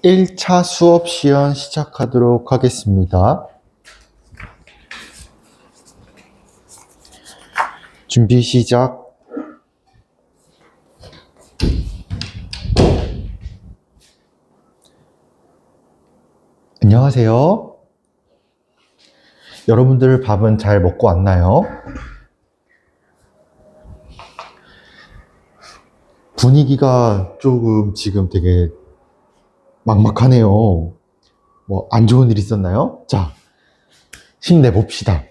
1차 수업 시연 시작하도록 하겠습니다. 준비 시작. 안녕하세요. 여러분들 밥은 잘 먹고 왔나요? 분위기가 조금 지금 되게 막막하네요. 뭐 안 좋은 일 있었나요? 자, 힘내봅시다.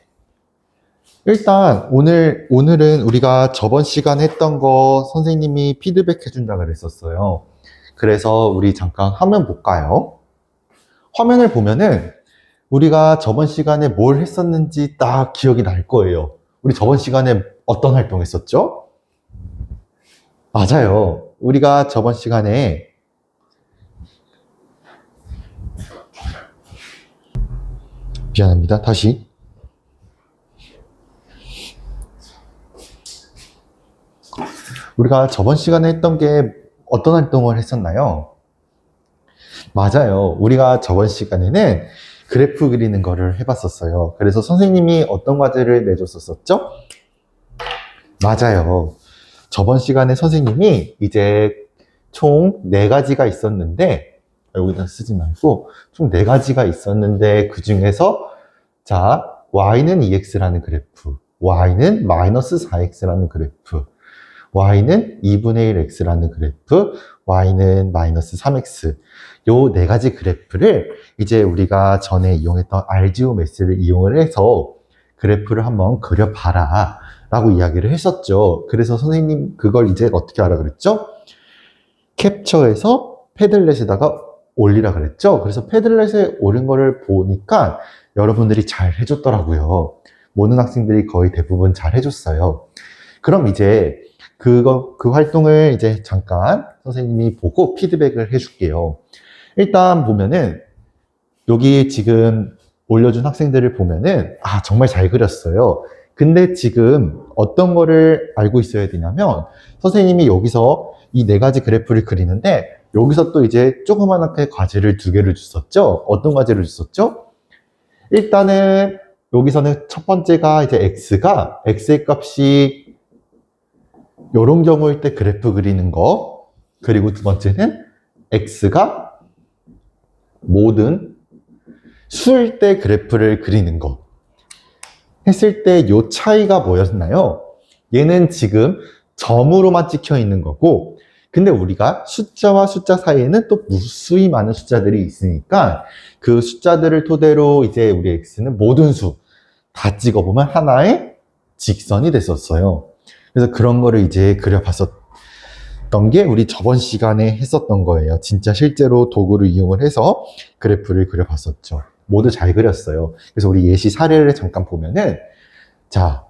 일단 오늘은 우리가 저번 시간에 했던 거 선생님이 피드백 해준다 그랬었어요. 그래서 우리 잠깐 화면 볼까요? 화면을 보면은 우리가 저번 시간에 뭘 했었는지 딱 기억이 날 거예요. 우리 저번 시간에 어떤 활동 했었죠? 맞아요. 우리가 저번 시간에 미안합니다. 다시. 우리가 저번 시간에 했던 게 어떤 활동을 했었나요? 맞아요. 우리가 저번 시간에는 그래프 그리는 거를 해봤었어요. 그래서 선생님이 어떤 과제를 내줬었죠? 맞아요. 저번 시간에 선생님이 이제 총 4가지가 있었는데, 여기다 쓰지 말고, 총 4가지가 있었는데, 그 중에서, 자, y는 2x라는 그래프, y는 마이너스 4x라는 그래프, y는 2분의 1x라는 그래프, y는 마이너스 3x. 요 4가지 그래프를 이제 우리가 전에 이용했던 RGOMath를 이용을 해서 그래프를 한번 그려봐라 라고 이야기를 했었죠. 그래서 선생님 그걸 이제 어떻게 하라 그랬죠? 캡처해서 패들렛에다가 올리라 그랬죠. 그래서 패들렛에 올린 거를 보니까 여러분들이 잘 해줬더라고요. 모든 학생들이 거의 대부분 잘 해줬어요. 그럼 이제 그 활동을 이제 잠깐 선생님이 보고 피드백을 해줄게요. 일단 보면은 여기 지금 올려준 학생들을 보면은 정말 잘 그렸어요. 근데 지금 어떤 거를 알고 있어야 되냐면 선생님이 여기서 이 4가지 그래프를 그리는데 여기서 또 이제 조그맣게 과제를 2개를 줬었죠. 어떤 과제를 줬었죠? 일단은 여기서는 첫 번째가 이제 x의 값이 이런 경우일 때 그래프 그리는 거, 그리고 두 번째는 x가 모든 수일 때 그래프를 그리는 거 했을 때 이 차이가 뭐였나요? 얘는 지금 점으로만 찍혀 있는 거고, 근데 우리가 숫자와 숫자 사이에는 또 무수히 많은 숫자들이 있으니까 그 숫자들을 토대로 이제 우리 x는 모든 수 다 찍어보면 하나의 직선이 됐었어요. 그래서 그런 거를 이제 그려봤었던 게 우리 저번 시간에 했었던 거예요. 진짜 실제로 도구를 이용을 해서 그래프를 그려봤었죠. 모두 잘 그렸어요. 그래서 우리 예시 사례를 잠깐 보면은, 자,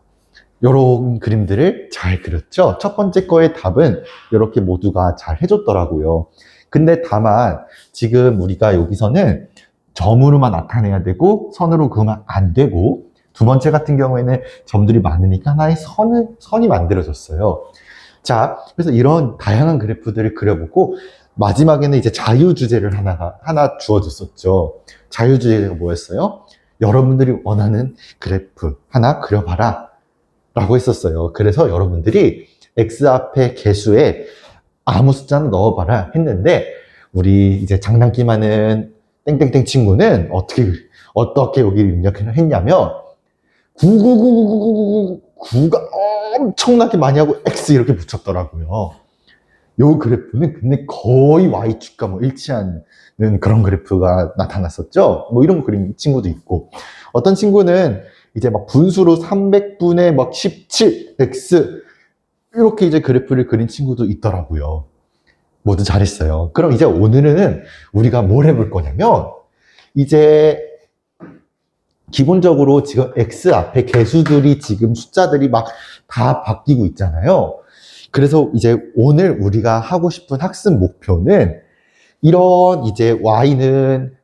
요런 그림들을 잘 그렸죠. 첫 번째 거의 답은 이렇게 모두가 잘 해줬더라고요. 근데 다만 지금 우리가 여기서는 점으로만 나타내야 되고 선으로 그으면 안 되고, 두 번째 같은 경우에는 점들이 많으니까 하나의 선이 만들어졌어요. 자, 그래서 이런 다양한 그래프들을 그려보고 마지막에는 이제 자유주제를 하나 주어졌었죠. 자유주제가 뭐였어요? 여러분들이 원하는 그래프 하나 그려봐라 라고 했었어요. 그래서 여러분들이 x 앞에 개수에 아무 숫자는 넣어봐라 했는데 우리 이제 장난기 많은 땡땡땡 친구는 어떻게 여기를 입력했냐면 9999999가 엄청나게 많이 하고 x 이렇게 붙였더라고요. 요 그래프는 근데 거의 y축과 뭐 일치하는 그런 그래프가 나타났었죠. 뭐 이런 거 그린 친구도 있고, 어떤 친구는 이제 막 분수로 300분의 막 17x 이렇게 이제 그래프를 그린 친구도 있더라고요. 모두 잘했어요. 그럼 이제 오늘은 우리가 뭘 해볼 거냐면, 이제 기본적으로 지금 x 앞에 개수들이 지금 숫자들이 막 다 바뀌고 있잖아요. 그래서 이제 오늘 우리가 하고 싶은 학습 목표는 이런 이제 y는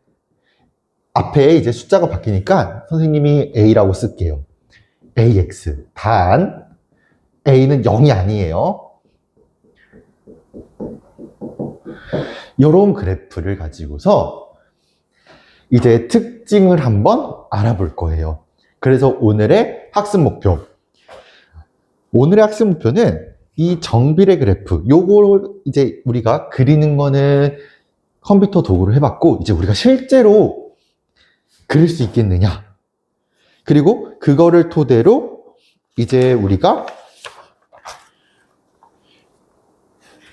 앞에 이제 숫자가 바뀌니까 선생님이 a라고 쓸게요. ax. 단 a는 0이 아니에요. 이런 그래프를 가지고서 이제 특징을 한번 알아볼 거예요. 그래서 오늘의 학습 목표. 오늘의 학습 목표는 이 정비례 그래프, 요거 이제 우리가 그리는 거는 컴퓨터 도구로 해봤고, 이제 우리가 실제로 그릴 수 있겠느냐. 그리고 그거를 토대로 이제 우리가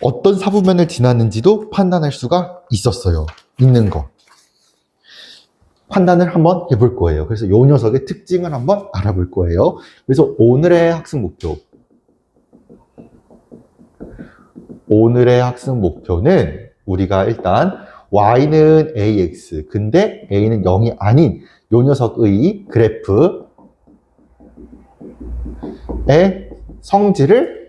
어떤 사부면을 지났는지도 판단할 수가 있는 거. 판단을 한번 해볼 거예요. 그래서 이 녀석의 특징을 한번 알아볼 거예요. 그래서 오늘의 학습 목표. 오늘의 학습 목표는 우리가 일단 y는 ax, 근데 a는 0이 아닌 이 녀석의 그래프의 성질을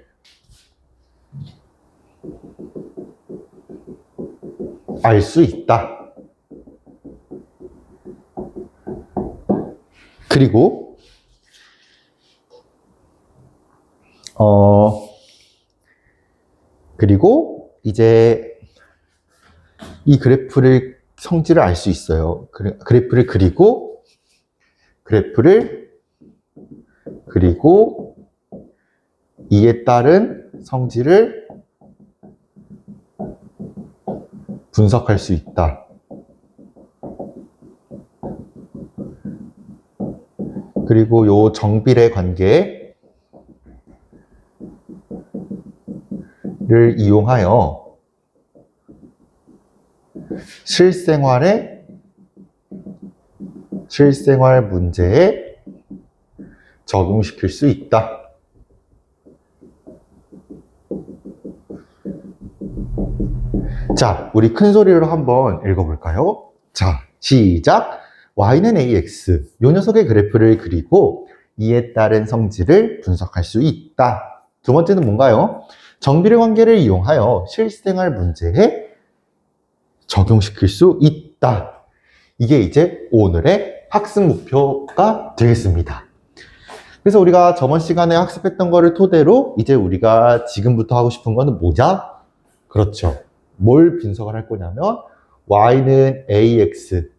알 수 있다. 그리고 이제 이 그래프를 성질을 알 수 있어요. 그래프를 그리고 이에 따른 성질을 분석할 수 있다. 그리고 요 정비례 관계를 이용하여 실생활 문제에 적용시킬 수 있다. 자, 우리 큰 소리로 한번 읽어볼까요? 자, 시작! y는 ax, 이 녀석의 그래프를 그리고 이에 따른 성질을 분석할 수 있다. 두 번째는 뭔가요? 정비례 관계를 이용하여 실생활 문제에 적용시킬 수 있다. 이게 이제 오늘의 학습 목표가 되겠습니다. 그래서 우리가 저번 시간에 학습했던 거를 토대로 이제 우리가 지금부터 하고 싶은 거는 뭐냐? 그렇죠. 뭘 분석을 할 거냐면 y는 ax.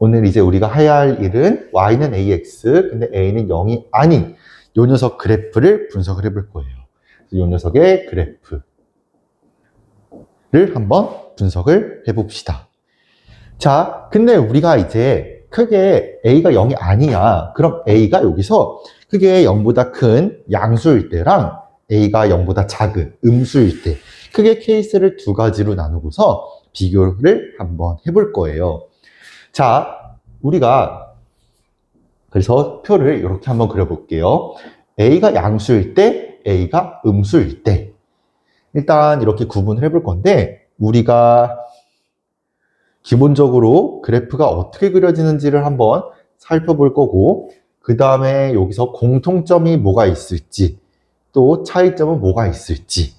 오늘 이제 우리가 해야 할 일은 y는 ax, 근데 a는 0이 아닌 요 녀석 그래프를 분석을 해볼 거예요. 요 녀석의 그래프를 한번 분석을 해봅시다. 자, 근데 우리가 이제 크게 a가 0이 아니야. 그럼 a가 여기서 크게 0보다 큰 양수일 때랑 a가 0보다 작은 음수일 때 크게 케이스를 두 가지로 나누고서 비교를 한번 해볼 거예요. 자, 우리가 그래서 표를 이렇게 한번 그려볼게요. a가 양수일 때, a가 음수일 때. 일단 이렇게 구분을 해볼 건데 우리가 기본적으로 그래프가 어떻게 그려지는지를 한번 살펴볼 거고 그 다음에 여기서 공통점이 뭐가 있을지 또 차이점은 뭐가 있을지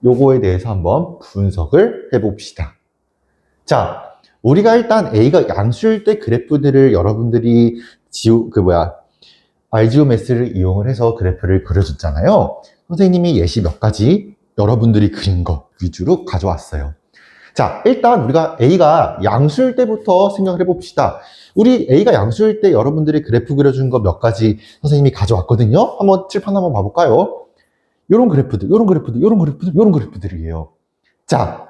요거에 대해서 한번 분석을 해봅시다. 자, 우리가 일단 A가 양수일 때 그래프들을 여러분들이 알지오메스를 이용을 해서 그래프를 그려줬잖아요. 선생님이 예시 몇 가지 여러분들이 그린 거 위주로 가져왔어요. 자, 일단 우리가 A가 양수일 때부터 생각을 해봅시다. 우리 A가 양수일 때 여러분들이 그래프 그려준 거 몇 가지 선생님이 가져왔거든요. 한번 칠판 한번 봐볼까요? 요런 그래프들이에요. 자,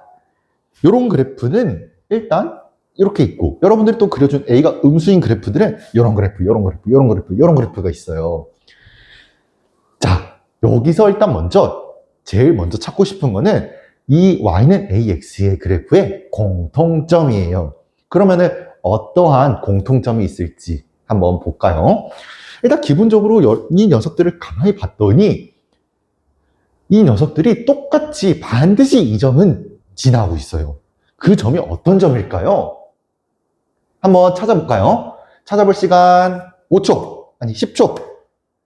요런 그래프는 일단 이렇게 있고 여러분들이 또 그려준 A가 음수인 그래프들은 요런 그래프가 있어요. 자, 여기서 일단 제일 먼저 찾고 싶은 거는 이 y는 ax의 그래프의 공통점이에요. 그러면은 어떠한 공통점이 있을지 한번 볼까요? 일단 기본적으로 이 녀석들을 가만히 봤더니 이 녀석들이 똑같이 반드시 이 점은 지나고 있어요. 그 점이 어떤 점일까요? 한번 찾아볼까요? 찾아볼 시간 5초, 아니 10초.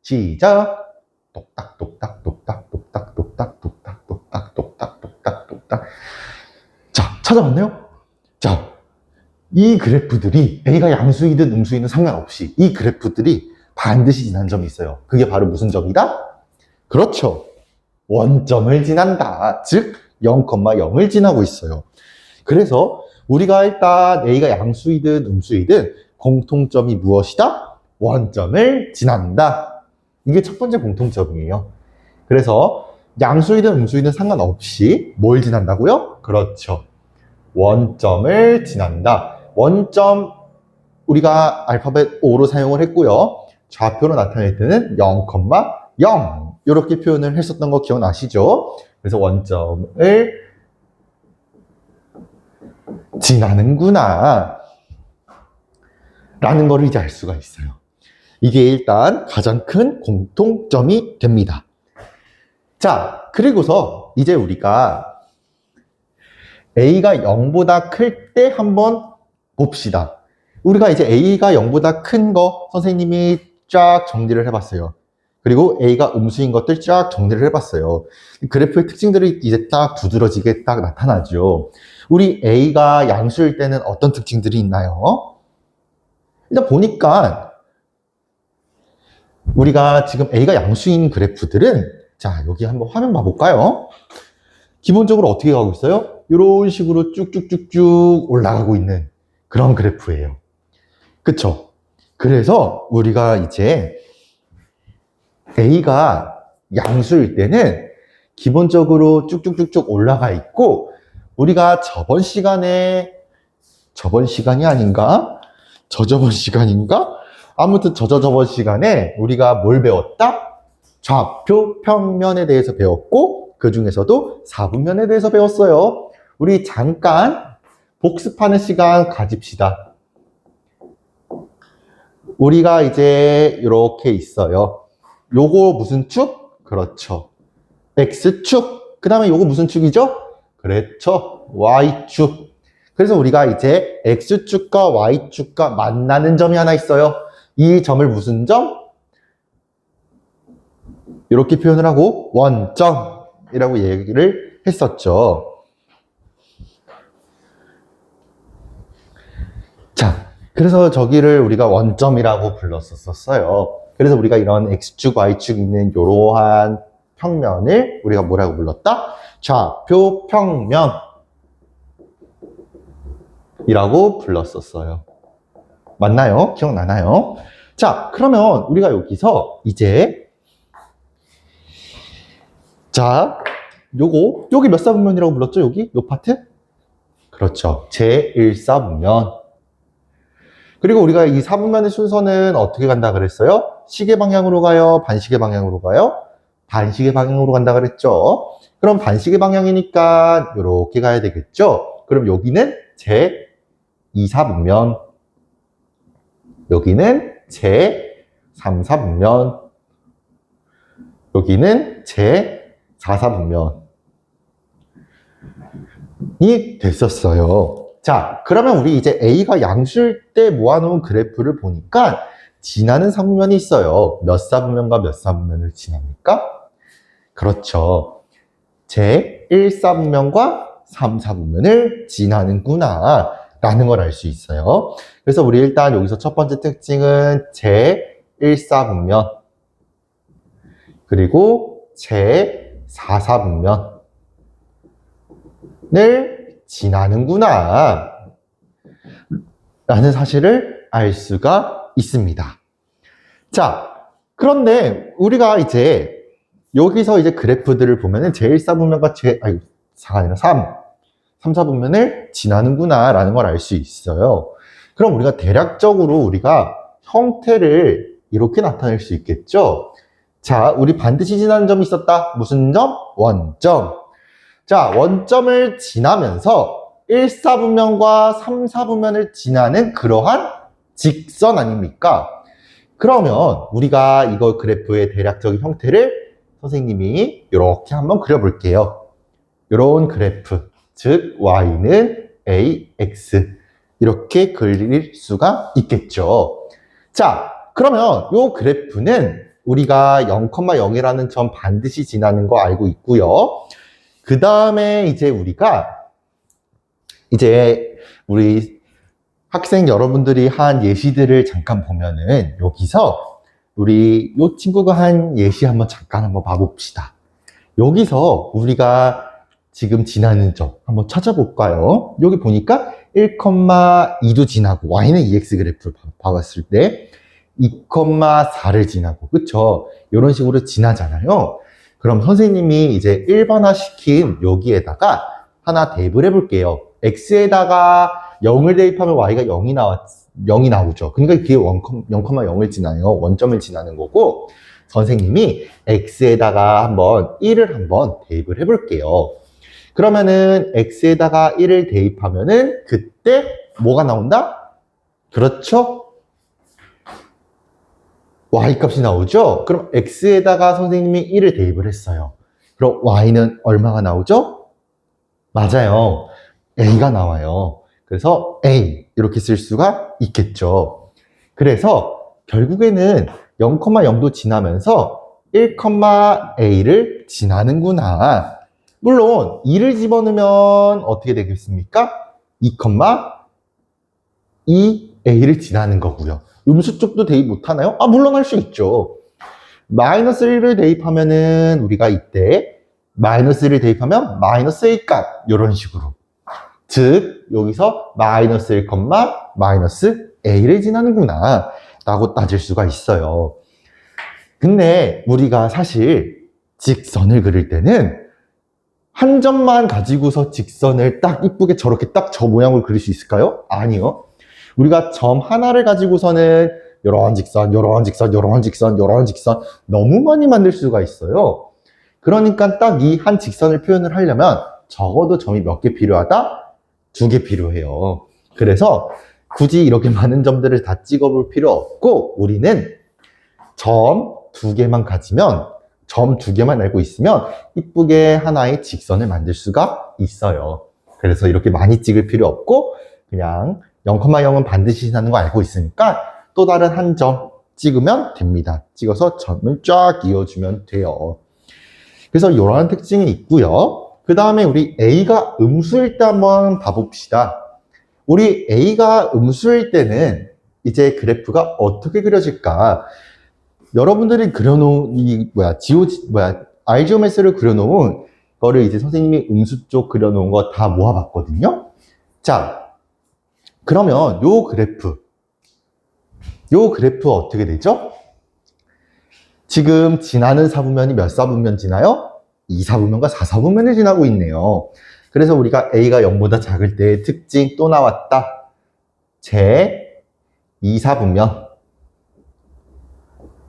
시작. 똑딱 똑딱 똑딱 똑딱 똑딱 똑딱 똑딱 똑딱 똑딱 똑딱. 자, 찾아봤나요? 자, 이 그래프들이 A가 양수이든 음수이든 상관없이 이 그래프들이 반드시 지난 점이 있어요. 그게 바로 무슨 점이다? 그렇죠. 원점을 지난다. 즉 0,0을 지나고 있어요. 그래서 우리가 일단 A가 양수이든 음수이든 공통점이 무엇이다? 원점을 지난다. 이게 첫 번째 공통점이에요. 그래서 양수이든 음수이든 상관없이 뭘 지난다고요? 그렇죠. 원점을 지난다. 원점 우리가 알파벳 O로 사용을 했고요. 좌표로 나타낼 때는 0,0 이렇게 표현을 했었던 거 기억나시죠? 그래서 원점을 지나는구나 라는 거를 이제 알 수가 있어요. 이게 일단 가장 큰 공통점이 됩니다. 자, 그리고서 이제 우리가 A가 0보다 클 때 한번 봅시다. 우리가 이제 A가 0보다 큰 거 선생님이 쫙 정리를 해봤어요. 그리고 A가 음수인 것들 쫙 정리를 해봤어요. 그래프의 특징들이 이제 딱 두드러지게 딱 나타나죠. 우리 A가 양수일 때는 어떤 특징들이 있나요? 일단 보니까 우리가 지금 A가 양수인 그래프들은 자, 여기 한번 화면 봐볼까요? 기본적으로 어떻게 가고 있어요? 이런 식으로 쭉쭉쭉쭉 올라가고 있는 그런 그래프예요. 그쵸? 그래서 우리가 이제 A가 양수일 때는 기본적으로 쭉쭉쭉쭉 올라가 있고 우리가 저번 시간이 아닌가? 저저번 시간인가? 아무튼 저번 시간에 우리가 뭘 배웠다? 좌표 평면에 대해서 배웠고 그 중에서도 사분면에 대해서 배웠어요. 우리 잠깐 복습하는 시간 가집시다. 우리가 이제 이렇게 있어요. 요거 무슨 축? 그렇죠. X축. 그 다음에 요거 무슨 축이죠? 그렇죠. Y축. 그래서 우리가 이제 X축과 Y축과 만나는 점이 하나 있어요. 이 점을 무슨 점? 이렇게 표현을 하고 원점이라고 얘기를 했었죠. 자, 그래서 저기를 우리가 원점이라고 불렀었어요. 그래서 우리가 이런 X축, Y축 있는 이러한 평면을 우리가 뭐라고 불렀다? 좌표 평면이라고 불렀었어요. 맞나요? 기억나나요? 자, 그러면 우리가 여기서 이제 자, 여기 몇 사분면이라고 불렀죠? 여기? 요 파트? 그렇죠. 제1사분면. 그리고 우리가 이 사분면의 순서는 어떻게 간다 그랬어요? 시계 방향으로 가요? 반시계 방향으로 가요? 반시계 방향으로 간다 그랬죠? 그럼 반시계 방향이니까 이렇게 가야 되겠죠? 그럼 여기는 제2사분면, 여기는 제3사분면, 여기는 제4사분면이 됐었어요. 자, 그러면 우리 이제 A가 양수일 때 모아놓은 그래프를 보니까 지나는 사분면이 있어요. 몇 사분면과 몇 사분면을 지납니까? 그렇죠. 제1사분면과 3사분면을 지나는구나 라는 걸 알 수 있어요. 그래서 우리 일단 여기서 첫 번째 특징은 제1사분면 그리고 제4사분면을 지나는구나 라는 사실을 알 수가 있습니다. 자, 그런데 우리가 이제 여기서 이제 그래프들을 보면은 제1사분면과 4가 아니라 3사분면을 지나는구나 라는 걸 알 수 있어요. 그럼 우리가 대략적으로 우리가 형태를 이렇게 나타낼 수 있겠죠? 자, 우리 반드시 지나는 점이 있었다. 무슨 점? 원점. 자, 원점을 지나면서 1사분면과 3사분면을 지나는 그러한 직선 아닙니까? 그러면 우리가 이거 그래프의 대략적인 형태를 선생님이 이렇게 한번 그려볼게요. 이런 그래프, 즉 y는 ax 이렇게 그릴 수가 있겠죠. 자, 그러면 이 그래프는 우리가 0,0이라는 점 반드시 지나는 거 알고 있고요. 그 다음에 이제 우리가 이제 우리 학생 여러분들이 한 예시들을 잠깐 보면은 여기서 우리 이 친구가 한 예시 한번 잠깐 한번 봐봅시다. 여기서 우리가 지금 지나는 점 한번 찾아볼까요? 여기 보니까 1,2도 지나고 y는 EX 그래프를 봐봤을 때 2,4를 지나고 그쵸? 이런 식으로 지나잖아요. 그럼 선생님이 이제 일반화 시킨 여기에다가 하나 대입을 해볼게요. x에다가 0을 대입하면 y가 0이 나오죠. 그러니까 그게 0,0을 지나요. 원점을 지나는 거고 선생님이 x에다가 한번 1을 한번 대입을 해볼게요. 그러면은 x에다가 1을 대입하면은 그때 뭐가 나온다? 그렇죠? y값이 나오죠? 그럼 x에다가 선생님이 1을 대입을 했어요. 그럼 y는 얼마가 나오죠? 맞아요. a가 나와요. 그래서 a 이렇게 쓸 수가 있겠죠. 그래서 결국에는 0,0도 지나면서 1,a를 지나는구나. 물론 2를 집어넣으면 어떻게 되겠습니까? 2,2a를 지나는 거고요. 음수 쪽도 대입 못하나요? 물론 할 수 있죠. 마이너스 1을 대입하면은 우리가 이때 마이너스 1을 대입하면 마이너스 a 값 이런 식으로 즉 여기서 마이너스 1, 마이너스 a를 지나는구나 라고 따질 수가 있어요. 근데 우리가 사실 직선을 그릴 때는 한 점만 가지고서 직선을 딱 이쁘게 저렇게 딱 저 모양으로 그릴 수 있을까요? 아니요. 우리가 점 하나를 가지고서는 요런 직선, 요런 직선, 요런 직선, 요런 직선 너무 많이 만들 수가 있어요. 그러니까 딱 이 한 직선을 표현을 하려면 적어도 점이 몇 개 필요하다? 2개 필요해요. 그래서 굳이 이렇게 많은 점들을 다 찍어볼 필요 없고 우리는 점 2개만 가지면 점 2개만 알고 있으면 이쁘게 하나의 직선을 만들 수가 있어요. 그래서 이렇게 많이 찍을 필요 없고 그냥 0,0은 반드시 지나는 거 알고 있으니까 또 다른 한 점 찍으면 됩니다. 찍어서 점을 쫙 이어주면 돼요. 그래서 이러한 특징이 있고요. 그 다음에 우리 A가 음수일 때 한번 봐봅시다. 우리 A가 음수일 때는 이제 그래프가 어떻게 그려질까? 여러분들이 그려놓은 알지오메스를 그려놓은 거를 이제 선생님이 음수 쪽 그려놓은 거 다 모아봤거든요. 자, 그러면 요 그래프 어떻게 되죠? 지금 지나는 사분면이 몇 사분면 지나요? 2사분면과 4사분면을 지나고 있네요. 그래서 우리가 A가 0보다 작을 때의 특징 또 나왔다. 제 2사분면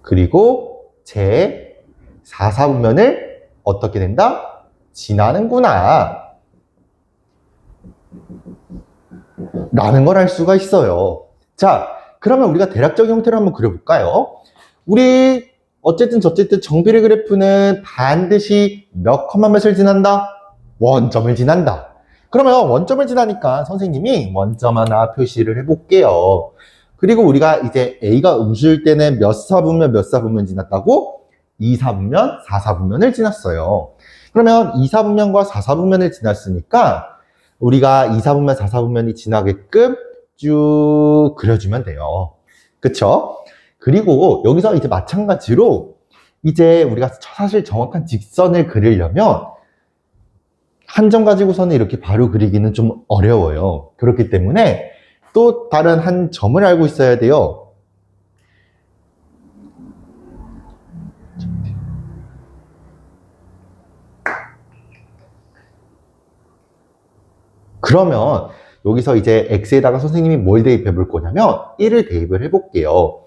그리고 제 4사분면을 어떻게 된다? 지나는구나 라는 걸 알 수가 있어요. 자, 그러면 우리가 대략적 형태를 한번 그려볼까요? 우리 어쨌든 정비례 그래프는 반드시 몇 컴마 몇을 지난다? 원점을 지난다. 그러면 원점을 지나니까 선생님이 원점 하나 표시를 해볼게요. 그리고 우리가 이제 A가 음수일 때는 몇 사분면 지났다고? 2사분면, 4사분면을 지났어요. 그러면 2사분면과 4사분면을 지났으니까 우리가 2사분면, 4사분면이 지나게끔 쭉 그려주면 돼요. 그쵸? 그리고 여기서 이제 마찬가지로 이제 우리가 사실 정확한 직선을 그리려면 한 점 가지고서는 이렇게 바로 그리기는 좀 어려워요. 그렇기 때문에 또 다른 한 점을 알고 있어야 돼요. 그러면 여기서 이제 x에다가 선생님이 뭘 대입해 볼 거냐면 1을 대입을 해볼게요.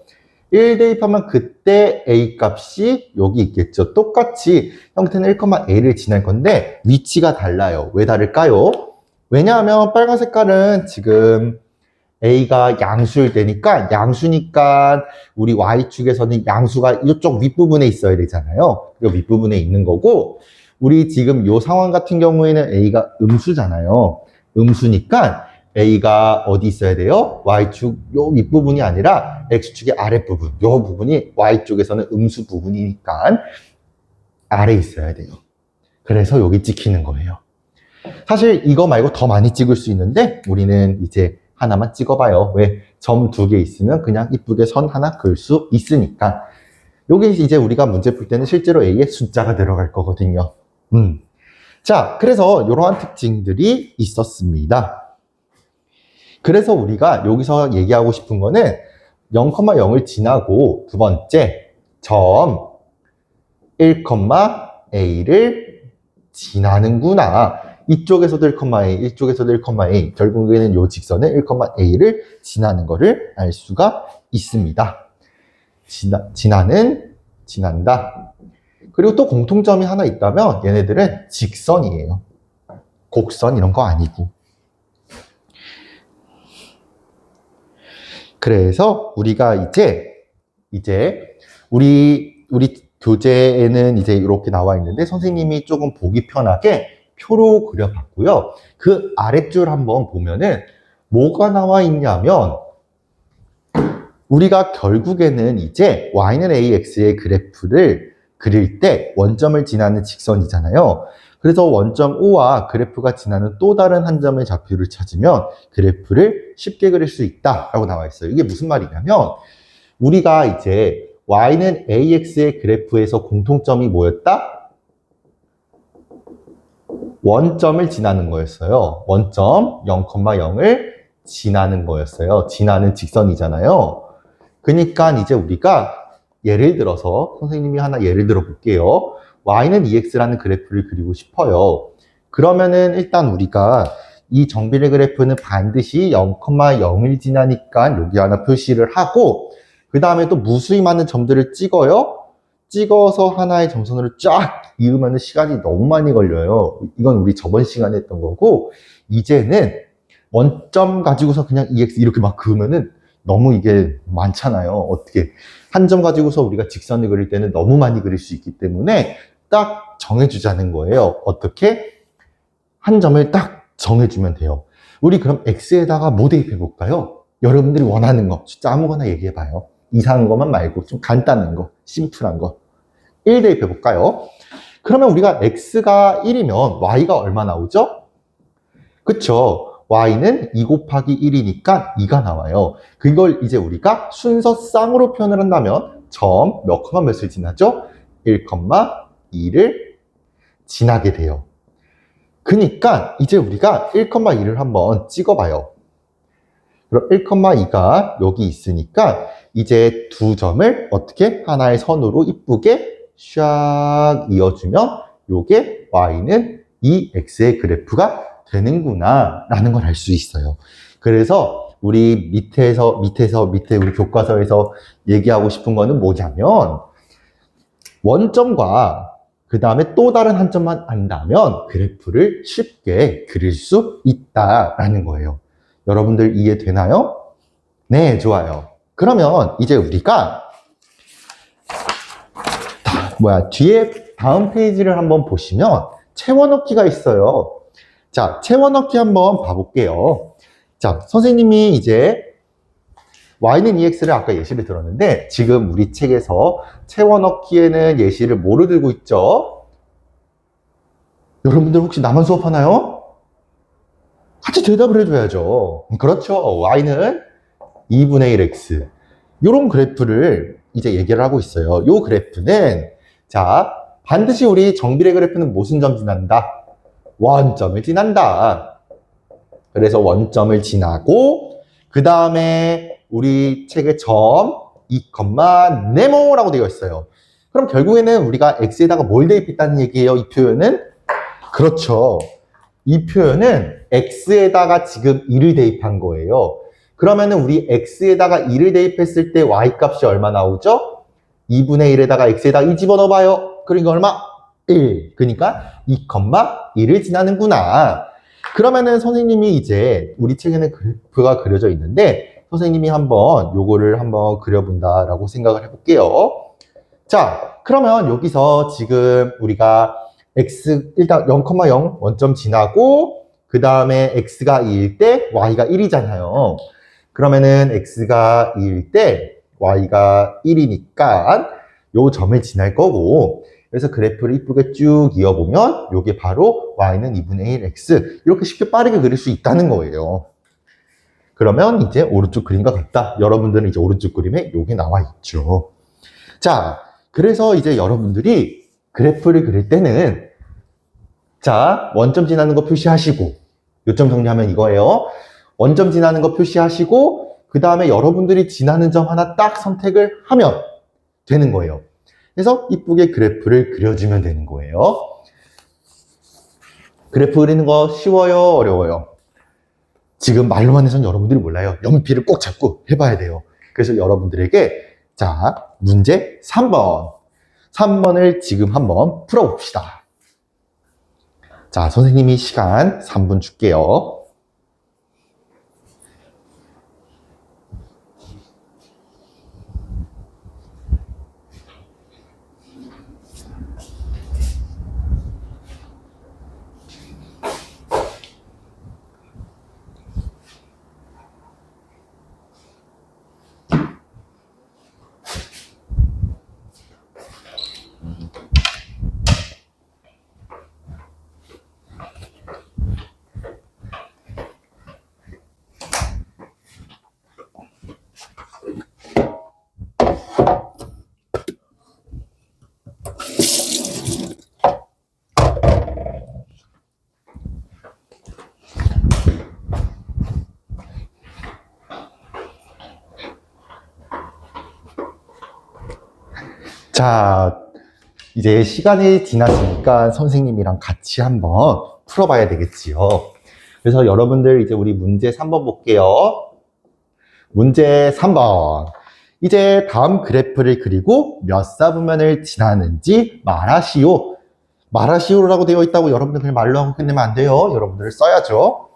1 대입하면 그때 a 값이 여기 있겠죠. 똑같이 형태는 1,a를 지날 건데 위치가 달라요. 왜 다를까요? 왜냐하면 빨간 색깔은 지금 a가 양수일 때니까 양수니까 우리 y축에서는 양수가 이쪽 윗부분에 있어야 되잖아요. 이 윗부분에 있는 거고 우리 지금 이 상황 같은 경우에는 a가 음수잖아요. 음수니까 A가 어디 있어야 돼요? Y축 요 윗부분이 아니라 X축의 아랫부분. 요 부분이 Y쪽에서는 음수 부분이니까 아래에 있어야 돼요. 그래서 여기 찍히는 거예요. 사실 이거 말고 더 많이 찍을 수 있는데 우리는 이제 하나만 찍어봐요. 왜? 점 2개 있으면 그냥 이쁘게 선 하나 그을 수 있으니까. 여기 이제 우리가 문제 풀 때는 실제로 A에 숫자가 들어갈 거거든요. 자, 그래서 이러한 특징들이 있었습니다. 그래서 우리가 여기서 얘기하고 싶은 거는 0,0을 지나고 두 번째 점 1,a를 지나는구나. 이쪽에서도 1,a, 이쪽에서도 1,a. 결국에는 이 직선은 1,a를 지나는 것을 알 수가 있습니다. 지난다. 그리고 또 공통점이 하나 있다면 얘네들은 직선이에요. 곡선 이런 거 아니고. 그래서 우리가 이제 우리 교재에는 이제 이렇게 나와 있는데 선생님이 조금 보기 편하게 표로 그려봤고요. 그 아랫줄 한번 보면은 뭐가 나와 있냐면 우리가 결국에는 이제 y는 ax의 그래프를 그릴 때 원점을 지나는 직선이잖아요. 그래서 원점 O와 그래프가 지나는 또 다른 한 점의 좌표를 찾으면 그래프를 쉽게 그릴 수 있다라고 나와 있어요. 이게 무슨 말이냐면 우리가 이제 y는 ax의 그래프에서 공통점이 뭐였다? 원점을 지나는 거였어요. 원점 0,0을 지나는 거였어요. 지나는 직선이잖아요. 그러니까 이제 우리가 예를 들어서 선생님이 하나 예를 들어 볼게요. y는 ex라는 그래프를 그리고 싶어요. 그러면은 일단 우리가 이 정비례 그래프는 반드시 0,0을 지나니까 여기 하나 표시를 하고 그 다음에 또 무수히 많은 점들을 찍어요. 찍어서 하나의 점선으로 쫙 이으면 시간이 너무 많이 걸려요. 이건 우리 저번 시간에 했던 거고 이제는 원점 가지고서 그냥 EX 이렇게 막 그으면은 너무 이게 많잖아요. 어떻게 한 점 가지고서 우리가 직선을 그릴 때는 너무 많이 그릴 수 있기 때문에 딱 정해주자는 거예요. 어떻게? 한 점을 딱 정해주면 돼요. 우리 그럼 X에다가 뭐 대입해 볼까요? 여러분들이 원하는 거 숫자 아무거나 얘기해 봐요. 이상한 것만 말고 좀 간단한 거, 심플한 거. 1 대입해 볼까요? 그러면 우리가 X가 1이면 Y가 얼마 나오죠? 그쵸? Y는 2 곱하기 1이니까 2가 나와요. 그걸 이제 우리가 순서쌍으로 표현을 한다면 점 몇 컴마 몇을 지나죠? 1,2를 지나게 돼요. 그러니까 이제 우리가 1,2를 한번 찍어봐요. 그럼 1,2가 여기 있으니까 이제 두 점을 어떻게 하나의 선으로 이쁘게 샥 이어주면 요게 Y는 이 X의 그래프가 되는구나 라는 걸 알 수 있어요. 그래서 우리 밑에 우리 교과서에서 얘기하고 싶은 거는 뭐냐면 원점과 그 다음에 또 다른 한 점만 안다면 그래프를 쉽게 그릴 수 있다라는 거예요. 여러분들 이해되나요? 네, 좋아요. 그러면 이제 우리가 뒤에 다음 페이지를 한번 보시면 채워넣기가 있어요. 자, 채워넣기 한번 봐볼게요. 자, 선생님이 이제 y는 ex를 아까 예시를 들었는데 지금 우리 책에서 채워넣기에는 예시를 뭐로 들고 있죠? 여러분들 혹시 나만 수업하나요? 같이 대답을 해줘야죠. 그렇죠. y는 2분의 1x. 이런 그래프를 이제 얘기를 하고 있어요. 이 그래프는 자, 반드시 우리 정비례 그래프는 무슨 점 지난다? 원점을 지난다. 그래서 원점을 지나고 그 다음에 우리 책의 점 2, 네모라고 되어 있어요. 그럼 결국에는 우리가 x에다가 뭘 대입했다는 얘기예요? 이 표현은? 그렇죠. 이 표현은 x에다가 지금 2를 대입한 거예요. 그러면은 우리 x에다가 2를 대입했을 때 y 값이 얼마 나오죠? 2분의 1에다가 x에다가 2 집어넣어봐요. 그러니까 얼마? 1. 그러니까 2,1을 지나는구나. 그러면은 선생님이 이제 우리 책에는 그래프가 그려져 있는데 선생님이 한번 요거를 한번 그려본다라고 생각을 해볼게요. 자, 그러면 여기서 지금 우리가 x 일단 0,0 원점 지나고 그 다음에 x가 2일 때 y가 1이잖아요. 그러면은 x가 2일 때 y가 1이니까 요 점을 지날 거고 그래서 그래프를 이쁘게 쭉 이어보면 이게 바로 y는 2분의 1 x 이렇게 쉽게 빠르게 그릴 수 있다는 거예요. 그러면 이제 오른쪽 그림과 같다. 여러분들은 이제 오른쪽 그림에 이게 나와 있죠. 자, 그래서 이제 여러분들이 그래프를 그릴 때는 자, 원점 지나는 거 표시하시고, 요점 정리하면 이거예요. 원점 지나는 거 표시하시고, 그 다음에 여러분들이 지나는 점 하나 딱 선택을 하면 되는 거예요. 그래서 이쁘게 그래프를 그려주면 되는 거예요. 그래프 그리는 거 쉬워요? 어려워요? 지금 말로만 해서는 여러분들이 몰라요. 연필을 꼭 잡고 해봐야 돼요. 그래서 여러분들에게 자, 문제 3번. 3번을 지금 한번 풀어봅시다. 자, 선생님이 시간 3분 줄게요. 자, 이제 시간이 지났으니까 선생님이랑 같이 한번 풀어봐야 되겠지요. 그래서 여러분들 이제 우리 문제 3번 볼게요. 문제 3번. 이제 다음 그래프를 그리고 몇 사분면을 지나는지 말하시오. 말하시오라고 되어 있다고 여러분들 그냥 말로 하고 끝내면 안 돼요. 여러분들 써야죠.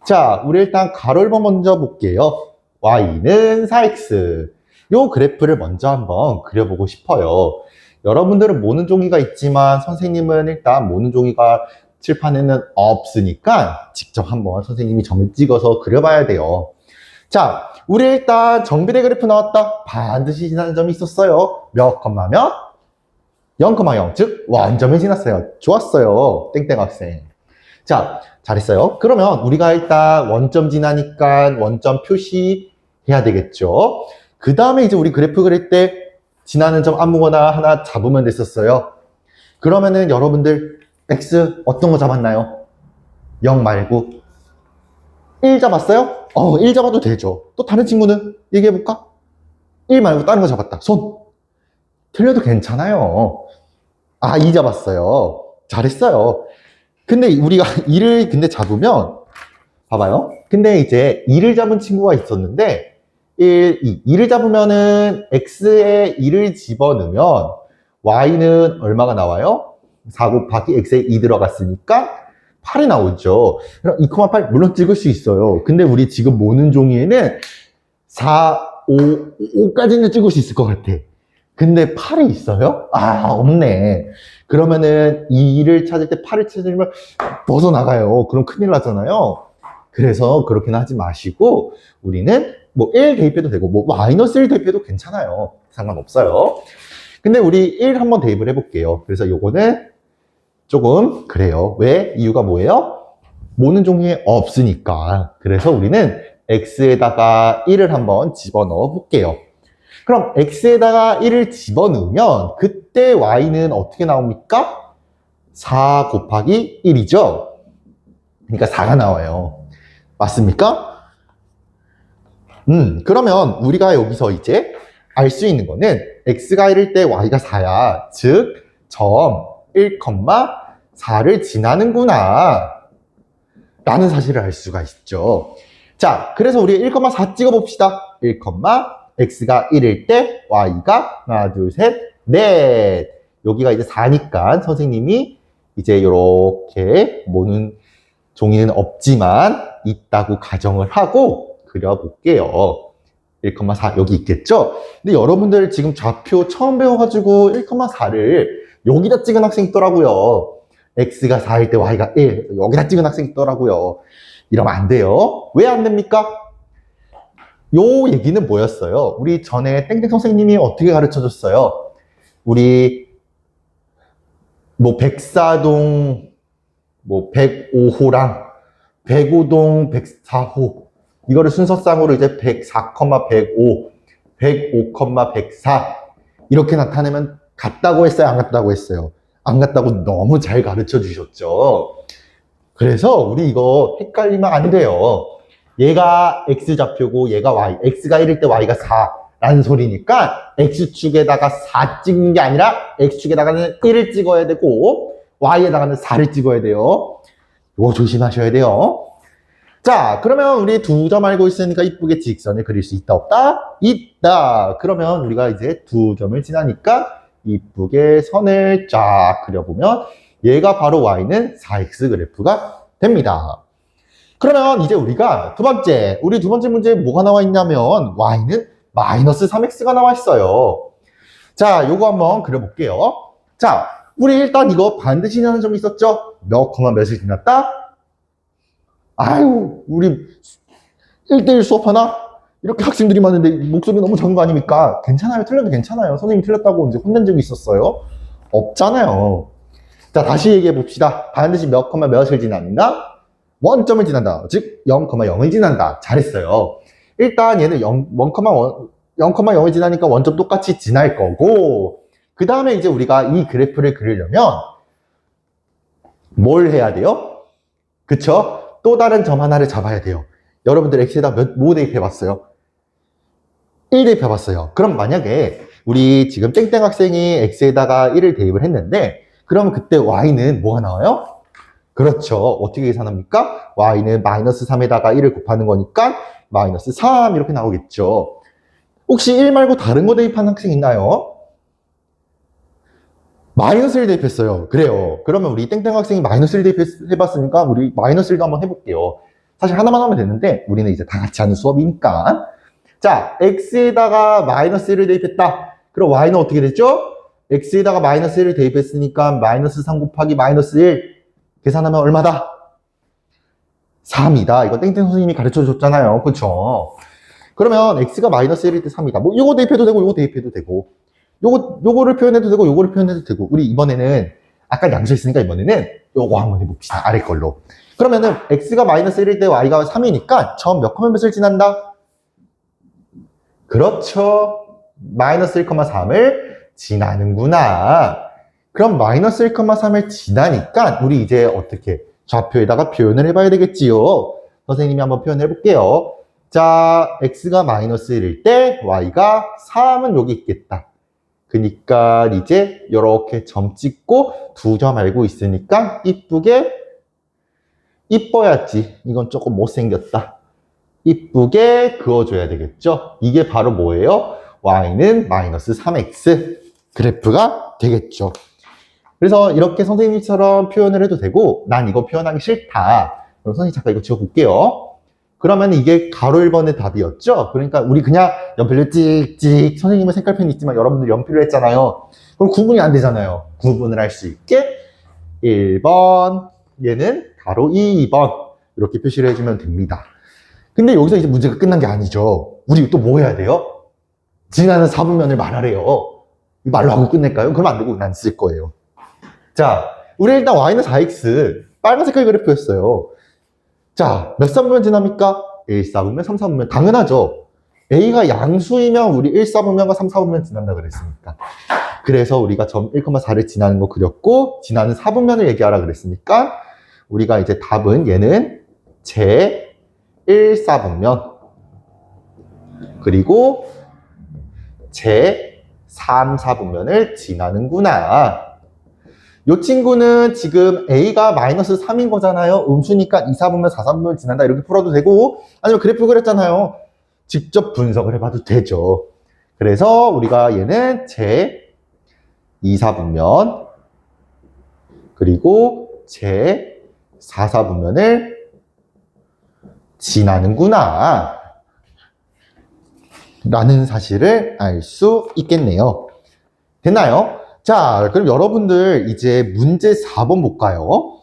자, 우리 일단 가로를 먼저 볼게요. y는 4x. 요 그래프를 먼저 한번 그려보고 싶어요. 여러분들은 모는 종이가 있지만 선생님은 일단 모는 종이가 칠판에는 없으니까 직접 한번 선생님이 점을 찍어서 그려봐야 돼요. 자, 우리 일단 정비례 그래프 나왔다. 반드시 지나는 점이 있었어요. 몇 컴마 몇? 0,0. 즉 원점을 지났어요. 좋았어요. 땡땡 학생. 자, 잘했어요. 그러면 우리가 일단 원점 지나니까 원점 표시해야 되겠죠. 그 다음에 이제 우리 그래프 그릴 때 지나는 점 아무거나 하나 잡으면 됐었어요. 그러면은 여러분들 X 어떤 거 잡았나요? 0 말고 1 잡았어요? 1 잡아도 되죠. 또 다른 친구는 얘기해볼까? 1 말고 다른 거 잡았다. 손. 틀려도 괜찮아요. 2 잡았어요. 잘했어요. 근데 우리가 2를 근데 잡으면 봐봐요. 근데 이제 2를 잡은 친구가 있었는데 1, 2. 2를 잡으면은 x에 2를 집어넣으면 y는 얼마가 나와요? 4 곱하기 x에 2 들어갔으니까 8이 나오죠. 그럼 2,8 물론 찍을 수 있어요. 근데 우리 지금 모는 종이에는 4, 5까지는 찍을 수 있을 것 같아. 근데 8이 있어요? 없네. 그러면은 2를 찾을 때 8을 찾으면 벗어나가요. 그럼 큰일 나잖아요. 그래서 그렇게는 하지 마시고 우리는 뭐 1 대입해도 되고 뭐 마이너스 1 대입해도 괜찮아요. 상관없어요. 근데 우리 1 한번 대입을 해볼게요. 그래서 요거는 조금 그래요. 왜? 이유가 뭐예요? 모는 종이에 없으니까. 그래서 우리는 x에다가 1을 한번 집어넣어 볼게요. 그럼 x에다가 1을 집어넣으면 그때 y는 어떻게 나옵니까? 4 곱하기 1이죠. 그러니까 4가 나와요. 맞습니까? 그러면 우리가 여기서 이제 알 수 있는 거는 x가 1일 때 y가 4야. 즉, 점 1,4를 지나는구나. 라는 사실을 알 수가 있죠. 자, 그래서 우리 1,4 찍어봅시다. 1, x가 1일 때 y가 하나, 둘, 셋, 넷. 여기가 이제 4니까 선생님이 이제 이렇게 모는 종이는 없지만 있다고 가정을 하고 그려볼게요. 1,4 여기 있겠죠? 근데 여러분들 지금 좌표 처음 배워가지고 1,4를 여기다 찍은 학생 있더라고요. x가 4일 때 y가 1 여기다 찍은 학생 있더라고요. 이러면 안 돼요. 왜 안 됩니까? 요 얘기는 뭐였어요? 우리 전에 땡땡 선생님이 어떻게 가르쳐줬어요? 우리 뭐 백사동 뭐 105호랑 105동 104호 이거를 순서상으로 이제 104, 105, 105, 104 이렇게 나타내면 같다고 했어요? 안 같다고 했어요? 안 같다고 너무 잘 가르쳐 주셨죠. 그래서 우리 이거 헷갈리면 안 돼요. 얘가 X좌표고 얘가 Y, X가 1일 때 Y가 4라는 소리니까 X축에다가 4 찍는 게 아니라 X축에다가는 1을 찍어야 되고 Y에다가는 4를 찍어야 돼요. 이거 조심하셔야 돼요. 자, 그러면 우리 2점 알고 있으니까 이쁘게 직선을 그릴 수 있다 없다? 있다. 그러면 우리가 이제 2점을 지나니까 이쁘게 선을 쫙 그려보면 얘가 바로 Y는 4X 그래프가 됩니다. 그러면 이제 우리가 우리 두 번째 문제에 뭐가 나와 있냐면 Y는 마이너스 3X가 나와 있어요. 자, 요거 한번 그려볼게요. 자, 우리 일단 이거 반드시 하는 점이 있었죠? 몇 컴마 몇을 지났다? 아유, 우리 1대1 수업하나? 이렇게 학생들이 많은데 목소리 너무 적은 거 아닙니까? 괜찮아요. 틀려도 괜찮아요. 선생님 틀렸다고 언제 혼낸 적이 있었어요? 없잖아요. 자, 다시 얘기해 봅시다. 반드시 몇 컴마 몇을 지난다? 원점을 지난다. 즉 0,0을 지난다. 잘했어요. 일단 얘는 0,0을 지나니까 원점 똑같이 지날 거고, 그 다음에 이제 우리가 이 그래프를 그리려면 뭘 해야 돼요? 그쵸? 또 다른 점 하나를 잡아야 돼요. 여러분들 X에다 뭐 대입해봤어요? 1 대입해봤어요. 그럼 만약에 우리 지금 땡땡 학생이 X에다가 1을 대입을 했는데, 그러면 그때 Y는 뭐가 나와요? 그렇죠. 어떻게 계산합니까? Y는 마이너스 3에다가 1을 곱하는 거니까 마이너스 3 이렇게 나오겠죠. 혹시 1 말고 다른 거 대입한 학생 있나요? 마이너스 1 대입했어요. 그래요. 그러면 우리 땡땡 학생이 마이너스 1 대입해봤으니까 우리 마이너스 1도 한번 해볼게요. 사실 하나만 하면 되는데 우리는 이제 다 같이 하는 수업이니까. 자, X에다가 마이너스 1을 대입했다. 그럼 Y는 어떻게 됐죠? X에다가 마이너스 1을 대입했으니까 마이너스 3 곱하기 마이너스 1 계산하면 얼마다? 3이다. 이거 땡땡 선생님이 가르쳐 줬잖아요. 그쵸? 그러면 X가 마이너스 1일 때 3이다. 뭐 요거 대입해도 되고 요거 대입해도 되고 요거를 표현해도 되고 요거를 표현해도 되고 우리 이번에는 아까 양수했으니까 이번에는 요거 한번 해봅시다. 아래 걸로. 그러면은 X가 마이너스 1일 때 Y가 3이니까 점 몇 컴마 몇을 지난다? 그렇죠. 마이너스 1,3을 지나는구나. 그럼 마이너스 1,3을 지나니까 우리 이제 어떻게 좌표에다가 표현을 해봐야 되겠지요. 선생님이 한번 표현해 볼게요. 자, X가 마이너스 1일 때 Y가 3은 여기 있겠다. 그러니까 이제 이렇게 점 찍고 2점 알고 있으니까 이뻐야지. 이건 조금 못생겼다. 이쁘게 그어줘야 되겠죠. 이게 바로 뭐예요? Y는 마이너스 3X 그래프가 되겠죠. 그래서 이렇게 선생님처럼 표현을 해도 되고 난 이거 표현하기 싫다. 그럼 선생님 잠깐 이거 지워볼게요. 그러면 이게 가로 1번의 답이었죠. 그러니까 우리 그냥 연필로 찍찍 선생님은 색깔펜이 있지만 여러분들 연필로 했잖아요. 그럼 구분이 안 되잖아요. 구분을 할 수 있게 1번 얘는 가로 2번 이렇게 표시를 해주면 됩니다. 근데 여기서 이제 문제가 끝난 게 아니죠. 우리 또 뭐 해야 돼요? 지나는 4분면을 말하래요. 이 말로 하고 끝낼까요? 그러면 안 되고 난 쓸 거예요. 자, 우리 일단 Y는 4X 빨간 색깔 그래프였어요. 자, 몇 4분면 지납니까? 1, 4분면, 3, 4분면. 당연하죠. A가 양수이면 우리 1, 4분면과 3, 4분면 지난다 그랬으니까. 그래서 우리가 점 1,4를 지나는 거 그렸고 지나는 4분면을 얘기하라 그랬으니까 우리가 이제 답은 얘는 제 1, 4분면 그리고 제 3, 4분면을 지나는구나. 이 친구는 지금 A가 마이너스 3인 거잖아요. 음수니까 2, 4분면, 4, 3분면 지난다. 이렇게 풀어도 되고 아니면 그래프 그렸잖아요. 직접 분석을 해봐도 되죠. 그래서 우리가 얘는 제 2, 4분면 그리고 제 4, 4분면을 지나는구나 라는 사실을 알 수 있겠네요. 됐나요? 자, 그럼 여러분들 이제 문제 4번 볼까요?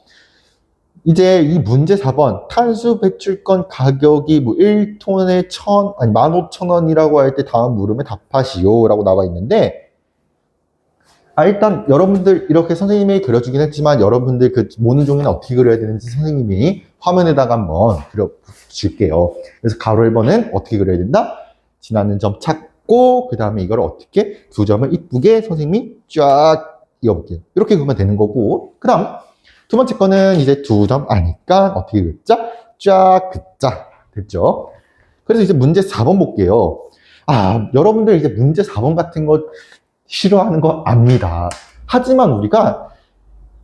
이제 이 문제 4번 탄수 배출권 가격이 뭐 1톤에 15,000원이라고 할 때 다음 물음에 답하시오 라고 나와 있는데 일단 여러분들 이렇게 선생님이 그려주긴 했지만 여러분들 그 모는 종이는 어떻게 그려야 되는지 선생님이 화면에다가 한번 그려줄게요. 그래서 가로 1번은 어떻게 그려야 된다? 지나는 점 찾고 그 다음에 이걸 어떻게 2점을 이쁘게 선생님이 쫙 이어볼게요. 이렇게 그으면 되는 거고, 그 다음 두 번째 거는 이제 두 점 아니까 어떻게 긋자? 쫙 긋자. 됐죠? 그래서 이제 문제 4번 볼게요. 여러분들 이제 문제 4번 같은 거 싫어하는 거 압니다. 하지만 우리가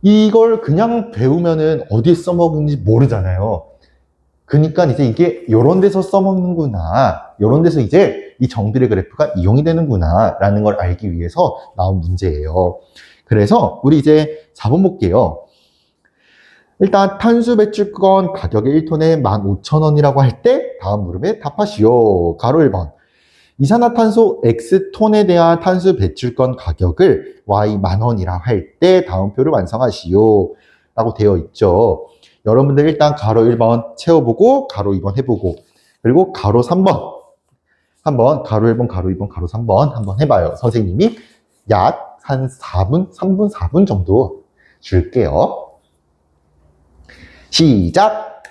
이걸 그냥 배우면은 어디에 써먹는지 모르잖아요. 그러니까 이제 이게 요런 데서 써먹는구나, 요런 데서 이제 이 정비례 그래프가 이용이 되는구나 라는 걸 알기 위해서 나온 문제예요. 그래서 우리 이제 4번 볼게요. 일단 탄수 배출권 가격이 1톤에 15,000원이라고 할 때 다음 물음에 답하시오. 가로 1번. 이산화탄소 X톤에 대한 탄수 배출권 가격을 Y 10,000원이라 할 때 다음 표를 완성하시오. 라고 되어 있죠. 여러분들 일단 가로 1번 채워보고 가로 2번 해보고, 그리고 가로 3번 한번, 가로 1번, 가로 2번, 가로 3번 한번 해봐요. 선생님이 약 한 4분, 3분, 4분 정도 줄게요. 시작!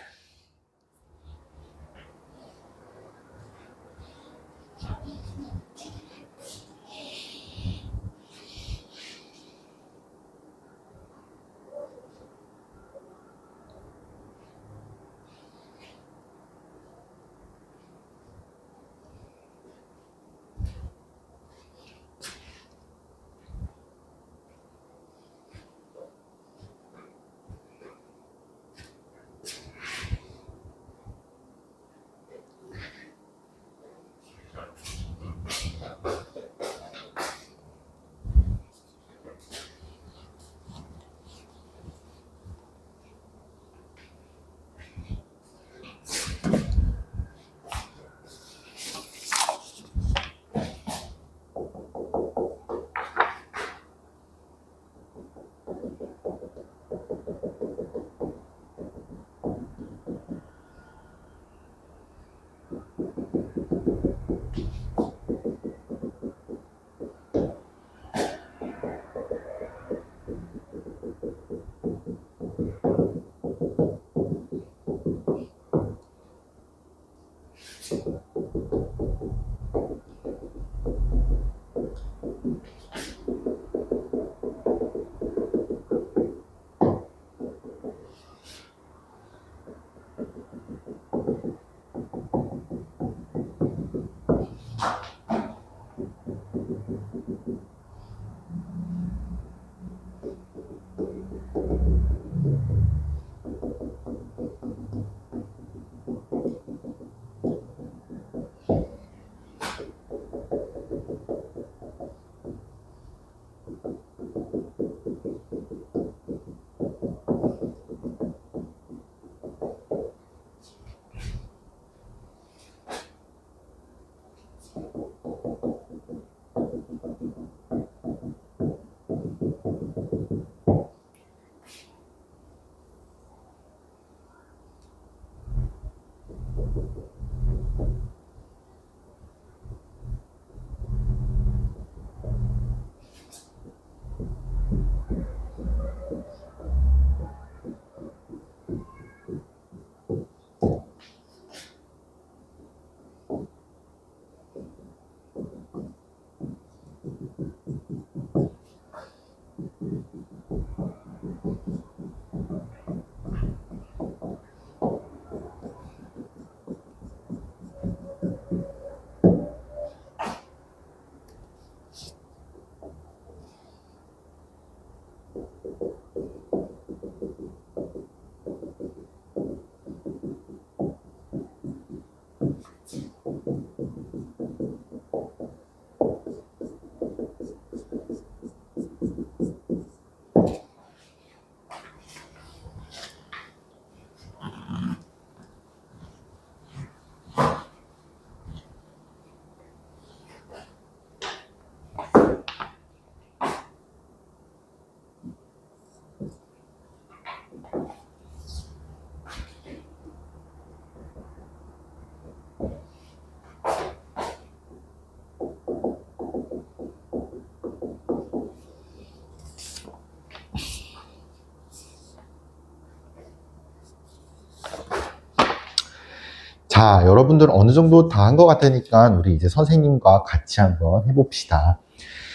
자, 여러분들 어느 정도 다 한 것 같으니까 우리 이제 선생님과 같이 한번 해봅시다.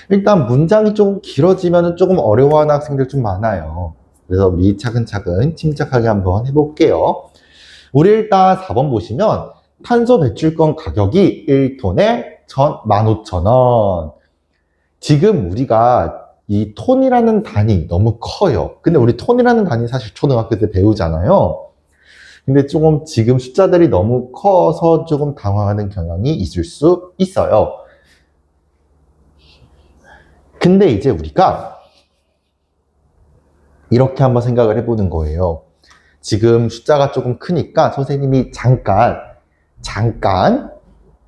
일단 문장이 좀 길어지면 조금 어려워하는 학생들 좀 많아요. 그래서 우리 차근차근 침착하게 한번 해볼게요. 우리 일단 4번 보시면 탄소 배출권 가격이 1톤에 15,000원. 지금 우리가 이 톤이라는 단위 너무 커요. 근데 우리 톤이라는 단위 사실 초등학교 때 배우잖아요. 근데 조금 지금 숫자들이 너무 커서 조금 당황하는 경향이 있을 수 있어요. 근데 이제 우리가 이렇게 한번 생각을 해보는 거예요. 지금 숫자가 조금 크니까 선생님이 잠깐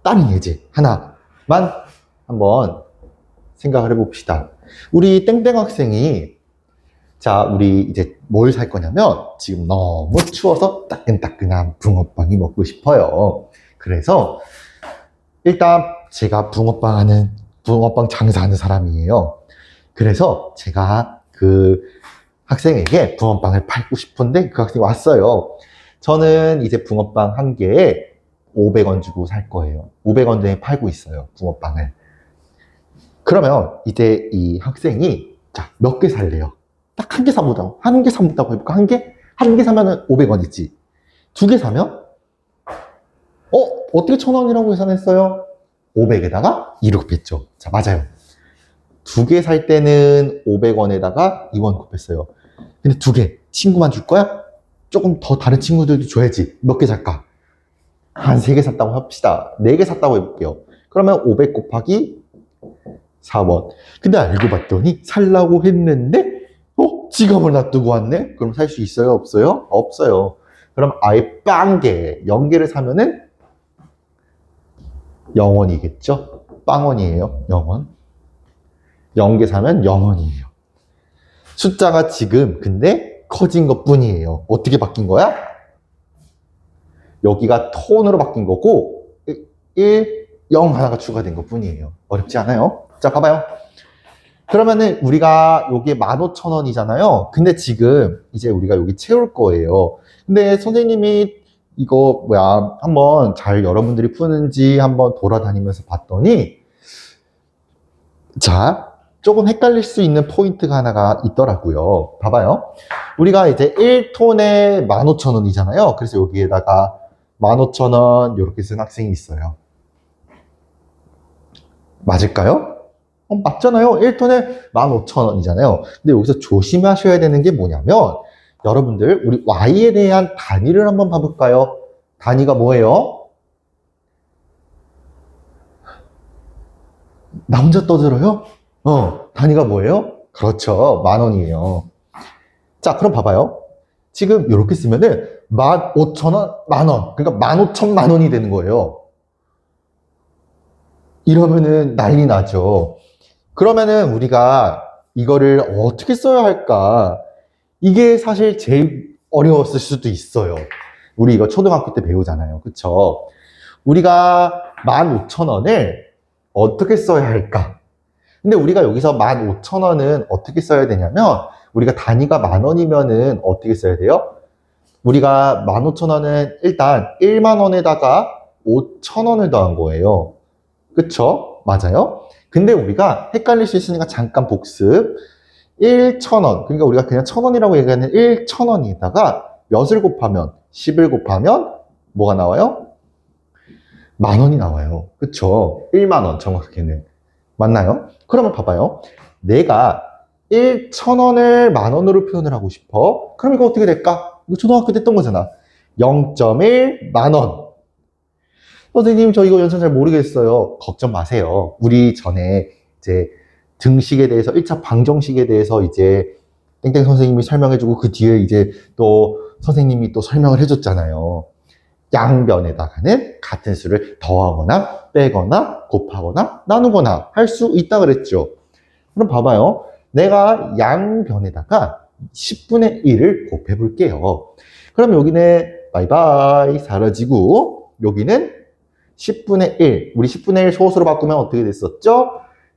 다른 예제 하나만 한번 생각을 해봅시다. 우리 땡땡 학생이 자, 우리 이제 뭘 살 거냐면 지금 너무 추워서 따끈따끈한 붕어빵이 먹고 싶어요. 그래서 일단 제가 붕어빵 장사하는 사람이에요. 그래서 제가 그 학생에게 붕어빵을 팔고 싶은데 그 학생이 왔어요. 저는 이제 붕어빵 한 개에 500원 주고 살 거예요. 500원에 팔고 있어요, 붕어빵을. 그러면 이제 이 학생이 자, 몇 개 살래요? 딱 한 개 사보자고. 한 개 사본다고 해볼까? 한 개? 한 개 사면은 500원이지. 두 개 사면? 어떻게 1,000원이라고 계산했어요? 500에다가 2를 곱했죠. 자, 맞아요. 두 개 살 때는 500원에다가 2원 곱했어요. 근데 두 개, 친구만 줄 거야? 조금 더 다른 친구들도 줘야지. 몇 개 살까? 한 3개 샀다고 합시다. 4개 샀다고 해볼게요. 그러면 500 곱하기 4원. 근데 알고 봤더니 살라고 했는데 지갑을 놔두고 왔네? 그럼 살 수 있어요? 없어요? 없어요. 그럼 아예 빵개, 0개를 사면은 0원이겠죠? 빵원이에요. 0원. 0개 사면 0원이에요. 숫자가 지금 근데 커진 것 뿐이에요. 어떻게 바뀐 거야? 여기가 톤으로 바뀐 거고 1, 0 하나가 추가된 것 뿐이에요. 어렵지 않아요? 자, 봐봐요. 그러면은 우리가 요게 15,000원이잖아요. 근데 지금 이제 우리가 여기 채울 거예요. 근데 선생님이 이거 한번 잘 여러분들이 푸는지 한번 돌아다니면서 봤더니 자, 조금 헷갈릴 수 있는 포인트가 하나가 있더라고요. 봐봐요. 우리가 이제 1톤에 15,000원이잖아요. 그래서 여기에다가 15,000원 이렇게 쓴 학생이 있어요. 맞을까요? 맞잖아요. 1톤에 15,000원이잖아요. 근데 여기서 조심하셔야 되는 게 뭐냐면 여러분들 우리 Y에 대한 단위를 한번 봐볼까요? 단위가 뭐예요? 나 혼자 떠들어요? 단위가 뭐예요? 그렇죠. 10,000원이에요. 자, 그럼 봐봐요. 지금 이렇게 쓰면은 15,000원, 만원. 그러니까 15,000만 원이 되는 거예요. 이러면은 난리 나죠. 그러면은 우리가 이거를 어떻게 써야 할까? 이게 사실 제일 어려웠을 수도 있어요. 우리 이거 초등학교 때 배우잖아요. 그쵸? 우리가 15,000원을 어떻게 써야 할까? 근데 우리가 여기서 15,000원은 어떻게 써야 되냐면 우리가 단위가 10,000원이면은 어떻게 써야 돼요? 우리가 15,000원은 일단 10,000원에다가 5,000원을 더한 거예요. 그쵸? 맞아요? 근데 우리가 헷갈릴 수 있으니까 잠깐 복습. 1,000원. 그러니까 우리가 그냥 1,000원이라고 얘기하는 1,000원에다가 몇을 곱하면, 10을 곱하면 뭐가 나와요? 10,000원이 나와요. 그쵸? 10,000원 정확하게는. 맞나요? 그러면 봐봐요. 내가 1,000원을 10,000원으로 표현을 하고 싶어. 그럼 이거 어떻게 될까? 이거 초등학교 때 했던 거잖아. 0.1 만원. 선생님, 저 이거 연산 잘 모르겠어요. 걱정 마세요. 우리 전에 이제 등식에 대해서, 1차 방정식에 대해서 이제 땡땡 선생님이 설명해주고 그 뒤에 이제 또 선생님이 또 설명을 해줬잖아요. 양변에다가는 같은 수를 더하거나 빼거나 곱하거나 나누거나 할 수 있다 그랬죠. 그럼 봐봐요. 내가 양변에다가 10분의 1을 곱해 볼게요. 그럼 여기는 바이바이 사라지고 여기는 10분의 1. 우리 10분의 1 소수로 바꾸면 어떻게 됐었죠?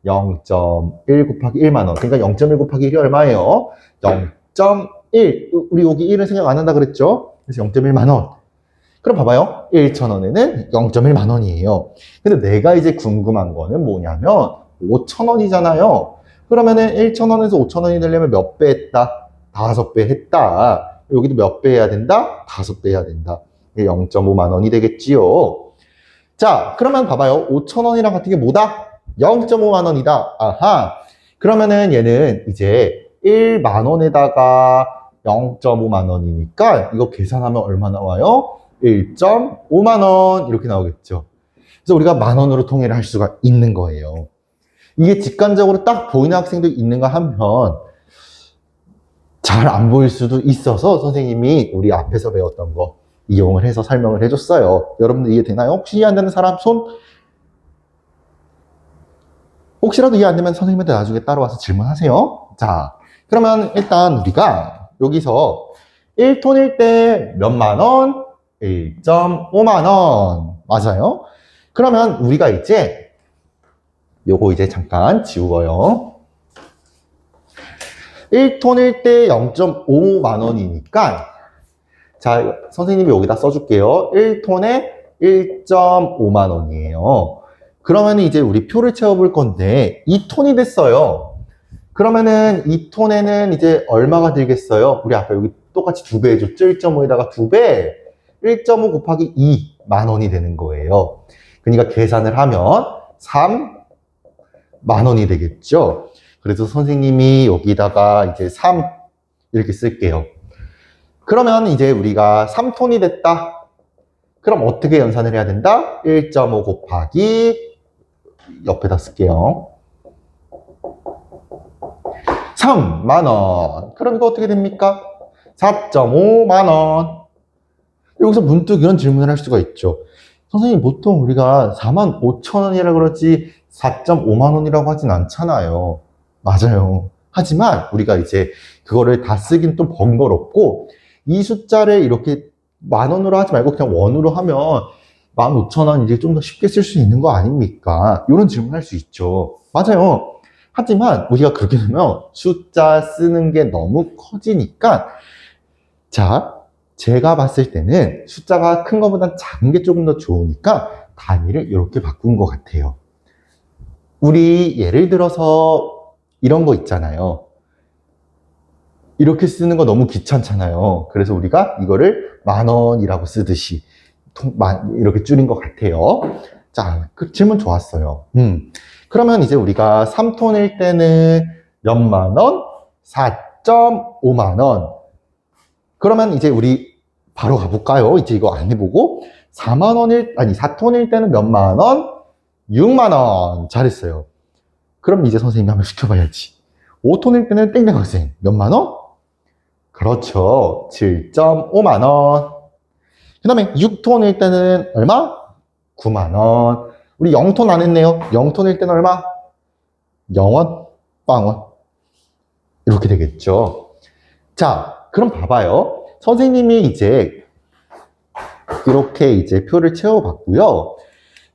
0.1 곱하기 1만 원. 그러니까 0.1 곱하기 1이 얼마예요? 0.1. 우리 여기 1은 생각 안 한다 그랬죠? 그래서 0.1만 원. 그럼 봐봐요. 1,000원에는 0.1만 원이에요. 근데 내가 이제 궁금한 거는 뭐냐면 5,000원이잖아요. 그러면은 1,000원에서 5,000원이 되려면 몇 배 했다? 5배 했다. 여기도 몇 배 해야 된다? 5배 해야 된다. 0.5만 원이 되겠지요. 자, 그러면 봐봐요. 5,000원이랑 같은 게 뭐다? 0.5만 원이다. 아하. 그러면은 얘는 이제 1만 원에다가 0.5만 원이니까 이거 계산하면 얼마 나와요? 1.5만 원 이렇게 나오겠죠. 그래서 우리가 만 원으로 통일을 할 수가 있는 거예요. 이게 직관적으로 딱 보이는 학생도 있는가 하면 잘 안 보일 수도 있어서 선생님이 우리 앞에서 배웠던 거 이용을 해서 설명을 해줬어요. 여러분들 이해되나요? 혹시 이해 안 되는 사람 손? 혹시라도 이해 안 되면 선생님한테 나중에 따라와서 질문하세요. 자, 그러면 일단 우리가 여기서 1톤일 때 몇만 원? 1.5만 원. 맞아요? 그러면 우리가 이제 요거 이제 잠깐 지우고요. 1톤일 때 0.5만 원이니까 자, 선생님이 여기다 써줄게요. 1톤에 1.5만 원이에요. 그러면 이제 우리 표를 채워볼 건데 2톤이 됐어요. 그러면은 2톤에는 이제 얼마가 들겠어요? 우리 아까 여기 똑같이 2배 해줬죠? 1.5에다가 2배 1.5 곱하기 2만 원이 되는 거예요. 그러니까 계산을 하면 3만 원이 되겠죠? 그래서 선생님이 여기다가 이제 3 이렇게 쓸게요. 그러면 이제 우리가 3톤이 됐다. 그럼 어떻게 연산을 해야 된다? 1.5 곱하기 옆에다 쓸게요. 3만 원. 그럼 이거 어떻게 됩니까? 4.5만 원. 여기서 문득 이런 질문을 할 수가 있죠. 선생님, 보통 우리가 4만 5천 원이라고 그러지 4.5만 원이라고 하진 않잖아요. 맞아요. 하지만 우리가 이제 그거를 다 쓰긴 좀 번거롭고 이 숫자를 이렇게 만 원으로 하지 말고 그냥 원으로 하면 15,000원 이제 좀 더 쉽게 쓸 수 있는 거 아닙니까? 이런 질문할 수 있죠. 맞아요. 하지만 우리가 그렇게 되면 숫자 쓰는 게 너무 커지니까 자, 제가 봤을 때는 숫자가 큰 것보다 작은 게 조금 더 좋으니까 단위를 이렇게 바꾼 것 같아요. 우리 예를 들어서 이런 거 있잖아요. 이렇게 쓰는 거 너무 귀찮잖아요. 그래서 우리가 이거를 만 원이라고 쓰듯이 이렇게 줄인 것 같아요. 자, 그 질문 좋았어요. 그러면 이제 우리가 3톤일 때는 몇만 원? 4.5만 원. 그러면 이제 우리 바로 가볼까요? 이제 이거 안 해보고 4톤일 때는 몇만 원? 6만 원. 잘했어요. 그럼 이제 선생님이 한번 시켜봐야지. 5톤일 때는 땡땡 학생 몇만 원? 그렇죠. 7.5만 원. 그 다음에 6톤일 때는 얼마? 9만 원. 우리 0톤 안 했네요. 0톤일 때는 얼마? 0원, 빵원. 이렇게 되겠죠. 자, 그럼 봐봐요. 선생님이 이제 이렇게 이제 표를 채워봤고요.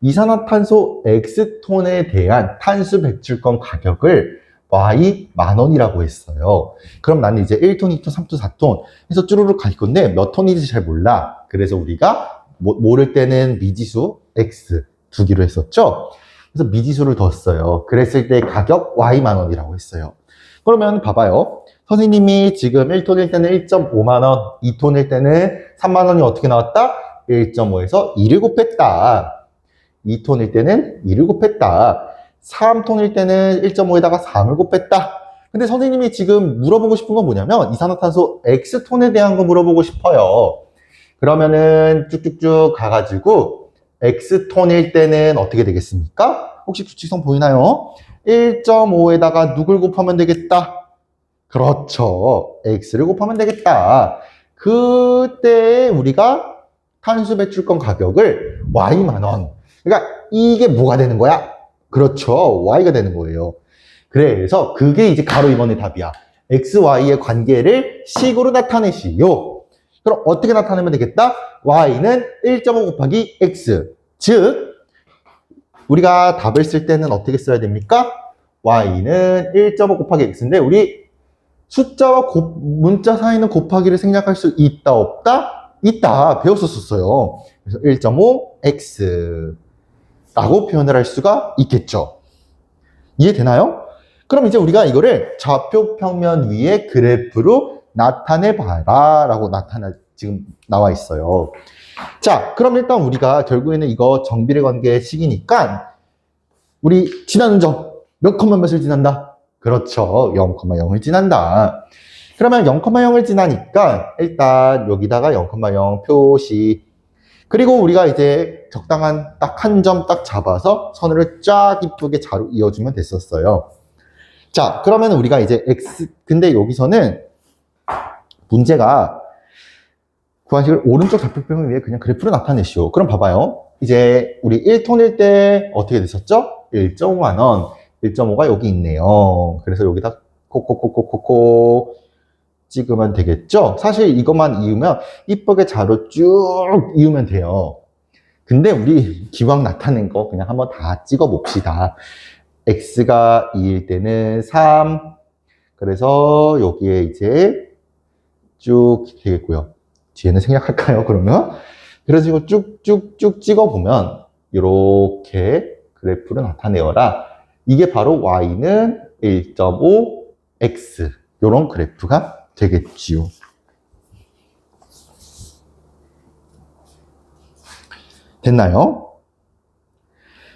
이산화탄소 X톤에 대한 탄소 배출권 가격을 Y 만원이라고 했어요. 그럼 나는 이제 1톤, 2톤, 3톤, 4톤 해서 쭈루룩 갈 건데 몇 톤인지 잘 몰라. 그래서 우리가 모를 때는 미지수 X 두기로 했었죠. 그래서 미지수를 뒀어요. 그랬을 때 가격 Y 만원이라고 했어요. 그러면 봐봐요. 선생님이 지금 1톤일 때는 1.5만 원, 2톤일 때는 3만 원이 어떻게 나왔다? 1.5에서 2를 곱했다. 2톤일 때는 2를 곱했다. 3톤일 때는 1.5에다가 3을 곱했다. 근데 선생님이 지금 물어보고 싶은 건 뭐냐면 이산화탄소 X톤에 대한 거 물어보고 싶어요. 그러면은 쭉쭉쭉 가가지고 X톤일 때는 어떻게 되겠습니까? 혹시 규칙성 보이나요? 1.5에다가 누굴 곱하면 되겠다? 그렇죠. X를 곱하면 되겠다. 그때 우리가 탄소 배출권 가격을 Y만 원. 그러니까 이게 뭐가 되는 거야? 그렇죠. Y가 되는 거예요. 그래서 그게 이제 가로 2번의 답이야. X, Y의 관계를 식으로 나타내시오. 그럼 어떻게 나타내면 되겠다? Y는 1.5 곱하기 X. 즉, 우리가 답을 쓸 때는 어떻게 써야 됩니까? Y는 1.5 곱하기 X인데 우리 숫자와 문자 사이는 곱하기를 생략할 수 있다, 없다? 있다. 배웠었어요. 그래서 1.5 X 라고 표현을 할 수가 있겠죠. 이해되나요? 그럼 이제 우리가 이거를 좌표 평면 위에 그래프로 나타내봐라 라고 지금 나와 있어요. 자, 그럼 일단 우리가 결국에는 이거 정비례 관계의 식이니까 우리 지나는 점 몇 컴마 몇을 지난다? 그렇죠. 0,0을 지난다. 그러면 0,0을 지나니까 일단 여기다가 0,0 표시. 그리고 우리가 이제 적당한 딱 한 점 딱 잡아서 선을 쫙 이쁘게 자로 이어주면 됐었어요. 자, 그러면 우리가 이제 근데 여기서는 문제가 구한식을 오른쪽 좌표평면 위에 그냥 그래프로 나타내시오. 그럼 봐봐요. 이제 우리 1톤일 때 어떻게 됐었죠? 1.5만 원. 1.5가 여기 있네요. 그래서 여기다 콕콕콕콕콕 찍으면 되겠죠? 사실 이것만 이으면 이쁘게 자로 쭉 이으면 돼요. 근데 우리 기왕 나타낸 거 그냥 한번 다 찍어 봅시다. x가 2일 때는 3. 그래서 여기에 이제 쭉 되겠고요. 뒤에는 생략할까요, 그러면? 그래서 이거 쭉쭉쭉 찍어보면 이렇게 그래프를 나타내어라. 이게 바로 y는 1.5, x 이런 그래프가 되겠지요. 됐나요?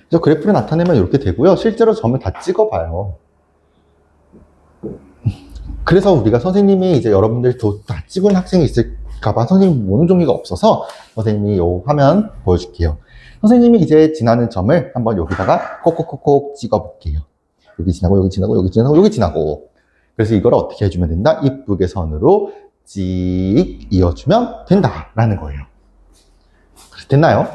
그래서 그래프를 나타내면 이렇게 되고요. 실제로 점을 다 찍어봐요. 그래서 우리가 선생님이 이제 여러분들 다 찍은 학생이 있을까봐 선생님 모는 종이가 없어서 선생님이 요 화면 보여줄게요. 선생님이 이제 지나는 점을 한번 여기다가 콕콕콕콕 찍어볼게요. 여기 지나고 여기 지나고 여기 지나고 여기 지나고. 그래서 이걸 어떻게 해주면 된다? 이쁘게 선으로 찍 이어주면 된다라는 거예요. 됐나요?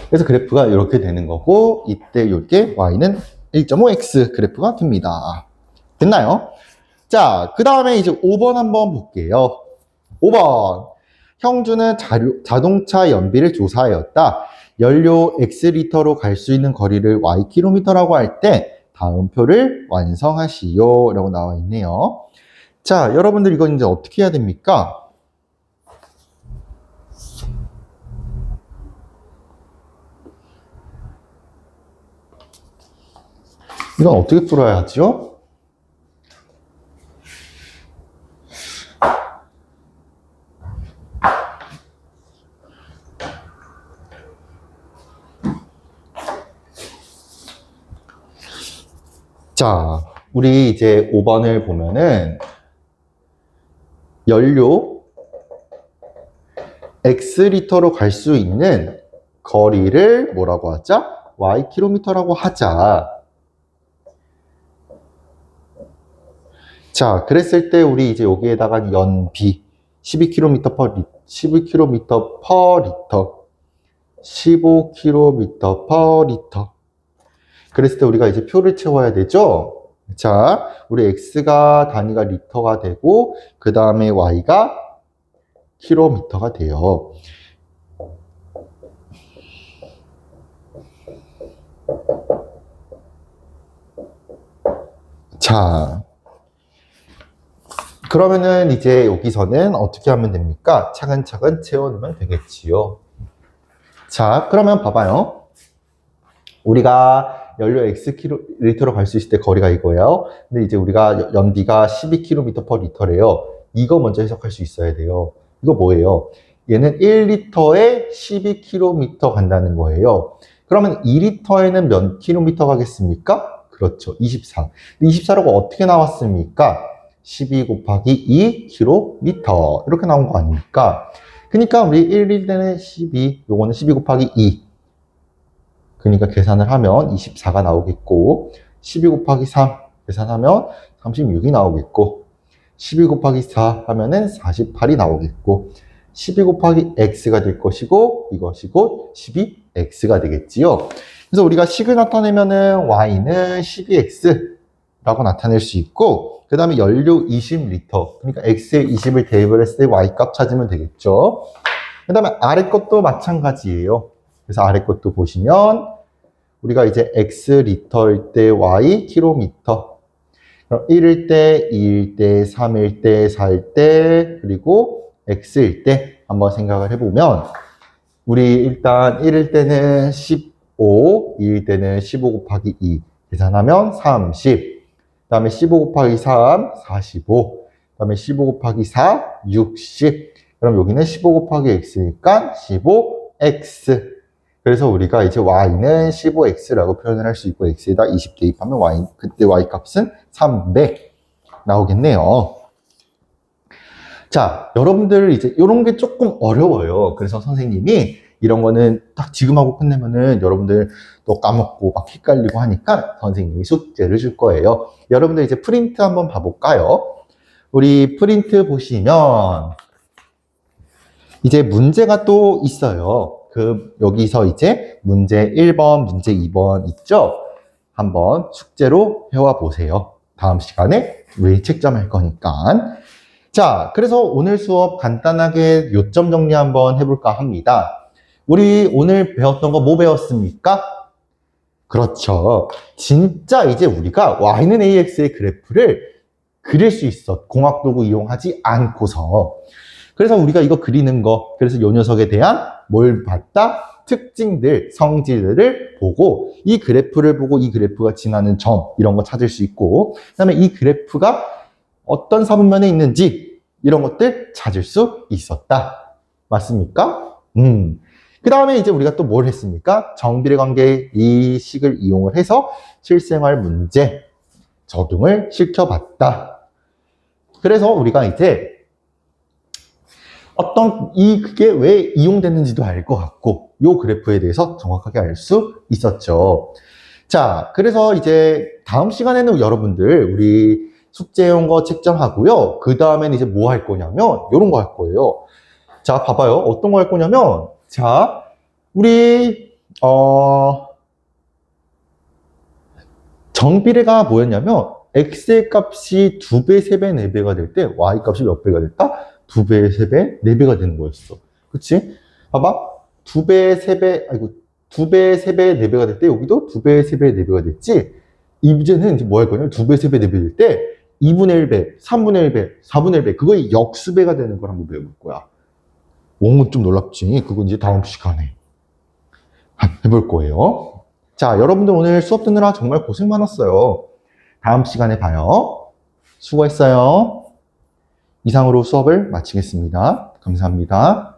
그래서 그래프가 이렇게 되는 거고 이때 이렇게 y는 1.5x 그래프가 됩니다. 됐나요? 자, 그 다음에 이제 5번 한번 볼게요. 5번. 형주는 자동차 연비를 조사하였다. 연료 X리터로 갈 수 있는 거리를 Ykm라고 할 때 다음 표를 완성하시오 라고 나와 있네요. 자, 여러분들 이건 이제 어떻게 해야 됩니까? 이건 어떻게 풀어야 하죠? 자, 우리 이제 5번을 보면은 연료 X리터로 갈 수 있는 거리를 뭐라고 하자? Ykm라고 하자. 자, 그랬을 때 우리 이제 여기에다가 연비 12km per 12km per 리터 15km per 리터 그랬을 때 우리가 이제 표를 채워야 되죠. 자, 우리 X가 단위가 리터가 되고 그 다음에 Y가 킬로미터가 돼요. 자, 그러면은 이제 여기서는 어떻게 하면 됩니까? 차근차근 채워놓으면 되겠지요. 자, 그러면 봐봐요. 우리가 연료 X리터로 갈 수 있을 때 거리가 이거예요. 근데 이제 우리가 연비가 12km per 리터래요. 이거 먼저 해석할 수 있어야 돼요. 이거 뭐예요? 얘는 1리터에 12km 간다는 거예요. 그러면 2리터에는 몇 킬로미터 가겠습니까? 그렇죠. 24. 24라고 어떻게 나왔습니까? 12 곱하기 2 킬로미터. 이렇게 나온 거 아닙니까? 그러니까 우리 1리터는 12, 요거는 12 곱하기 2. 그러니까 계산을 하면 24가 나오겠고 12 곱하기 3 계산하면 36이 나오겠고 12 곱하기 4 하면은 48이 나오겠고 12 곱하기 x가 될 것이고 이것이 곧 12x가 되겠지요. 그래서 우리가 식을 나타내면은 y는 12x라고 나타낼 수 있고 그 다음에 연료 20리터 그러니까 x에 20을 대입을 했을 때 y 값 찾으면 되겠죠. 그 다음에 아래 것도 마찬가지예요. 그래서 아래 것도 보시면 우리가 이제 X리터일 때 Y 킬로미터 그럼 1일 때, 2일 때, 3일 때, 4일 때 그리고 X일 때 한번 생각을 해보면 우리 일단 1일 때는 15, 2일 때는 15 곱하기 2 계산하면 30. 그 다음에 15 곱하기 3, 45. 그 다음에 15 곱하기 4, 60. 그럼 여기는 15 곱하기 x니까 15x. 그래서 우리가 이제 y는 15x라고 표현을 할 수 있고 x에다 20 대입하면 y, 그때 y 값은 300 나오겠네요. 자, 여러분들 이제 이런 게 조금 어려워요. 그래서 선생님이 이런 거는 딱 지금 하고 끝내면은 여러분들 또 까먹고 막 헷갈리고 하니까 선생님이 숙제를 줄 거예요. 여러분들 이제 프린트 한번 봐볼까요? 우리 프린트 보시면 이제 문제가 또 있어요. 여기서 이제 문제 1번, 문제 2번 있죠? 한번 숙제로 해와 보세요. 다음 시간에 우리 책점할 거니까. 자, 그래서 오늘 수업 간단하게 요점 정리 한번 해볼까 합니다. 우리 오늘 배웠던 거 뭐 배웠습니까? 그렇죠. 진짜 이제 우리가 y는 ax의 그래프를 그릴 수 있어. 공학도구 이용하지 않고서. 그래서 우리가 이거 그리는 거, 그래서 요 녀석에 대한 뭘 봤다? 특징들, 성질들을 보고 이 그래프를 보고 이 그래프가 지나는 점, 이런 거 찾을 수 있고 그 다음에 이 그래프가 어떤 사분면에 있는지 이런 것들 찾을 수 있었다. 맞습니까? 그 다음에 이제 우리가 또 뭘 했습니까? 정비례 관계 이 식을 이용을 해서 실생활 문제 적용을 시켜봤다. 그래서 우리가 이제 그게 왜 이용되는지도 알 것 같고, 요 그래프에 대해서 정확하게 알 수 있었죠. 자, 그래서 이제 다음 시간에는 여러분들, 우리 숙제용 거 책정하고요. 그 다음에는 이제 뭐 할 거냐면, 요런 거 할 거예요. 자, 봐봐요. 어떤 거 할 거냐면, 자, 우리, 정비례가 뭐였냐면, x의 값이 2배, 3배, 4배가 될 때, y 값이 몇 배가 됐다? 2배, 3배, 4배가 되는 거였어. 그치? 봐봐. 2배, 3배, 2배, 3배, 4배가 될 때 여기도 2배, 3배, 4배가 됐지? 이 문제는 이제 뭐 할 거냐면 2배, 3배, 4배 될 때 2분의 1배, 3분의 1배, 4분의 1배 그거의 역수배가 되는 걸 한번 배워볼 거야. 옹은 좀 놀랍지? 그건 이제 다음 시간에 해볼 거예요. 자, 여러분들 오늘 수업 듣느라 정말 고생 많았어요. 다음 시간에 봐요. 수고했어요. 이상으로 수업을 마치겠습니다. 감사합니다.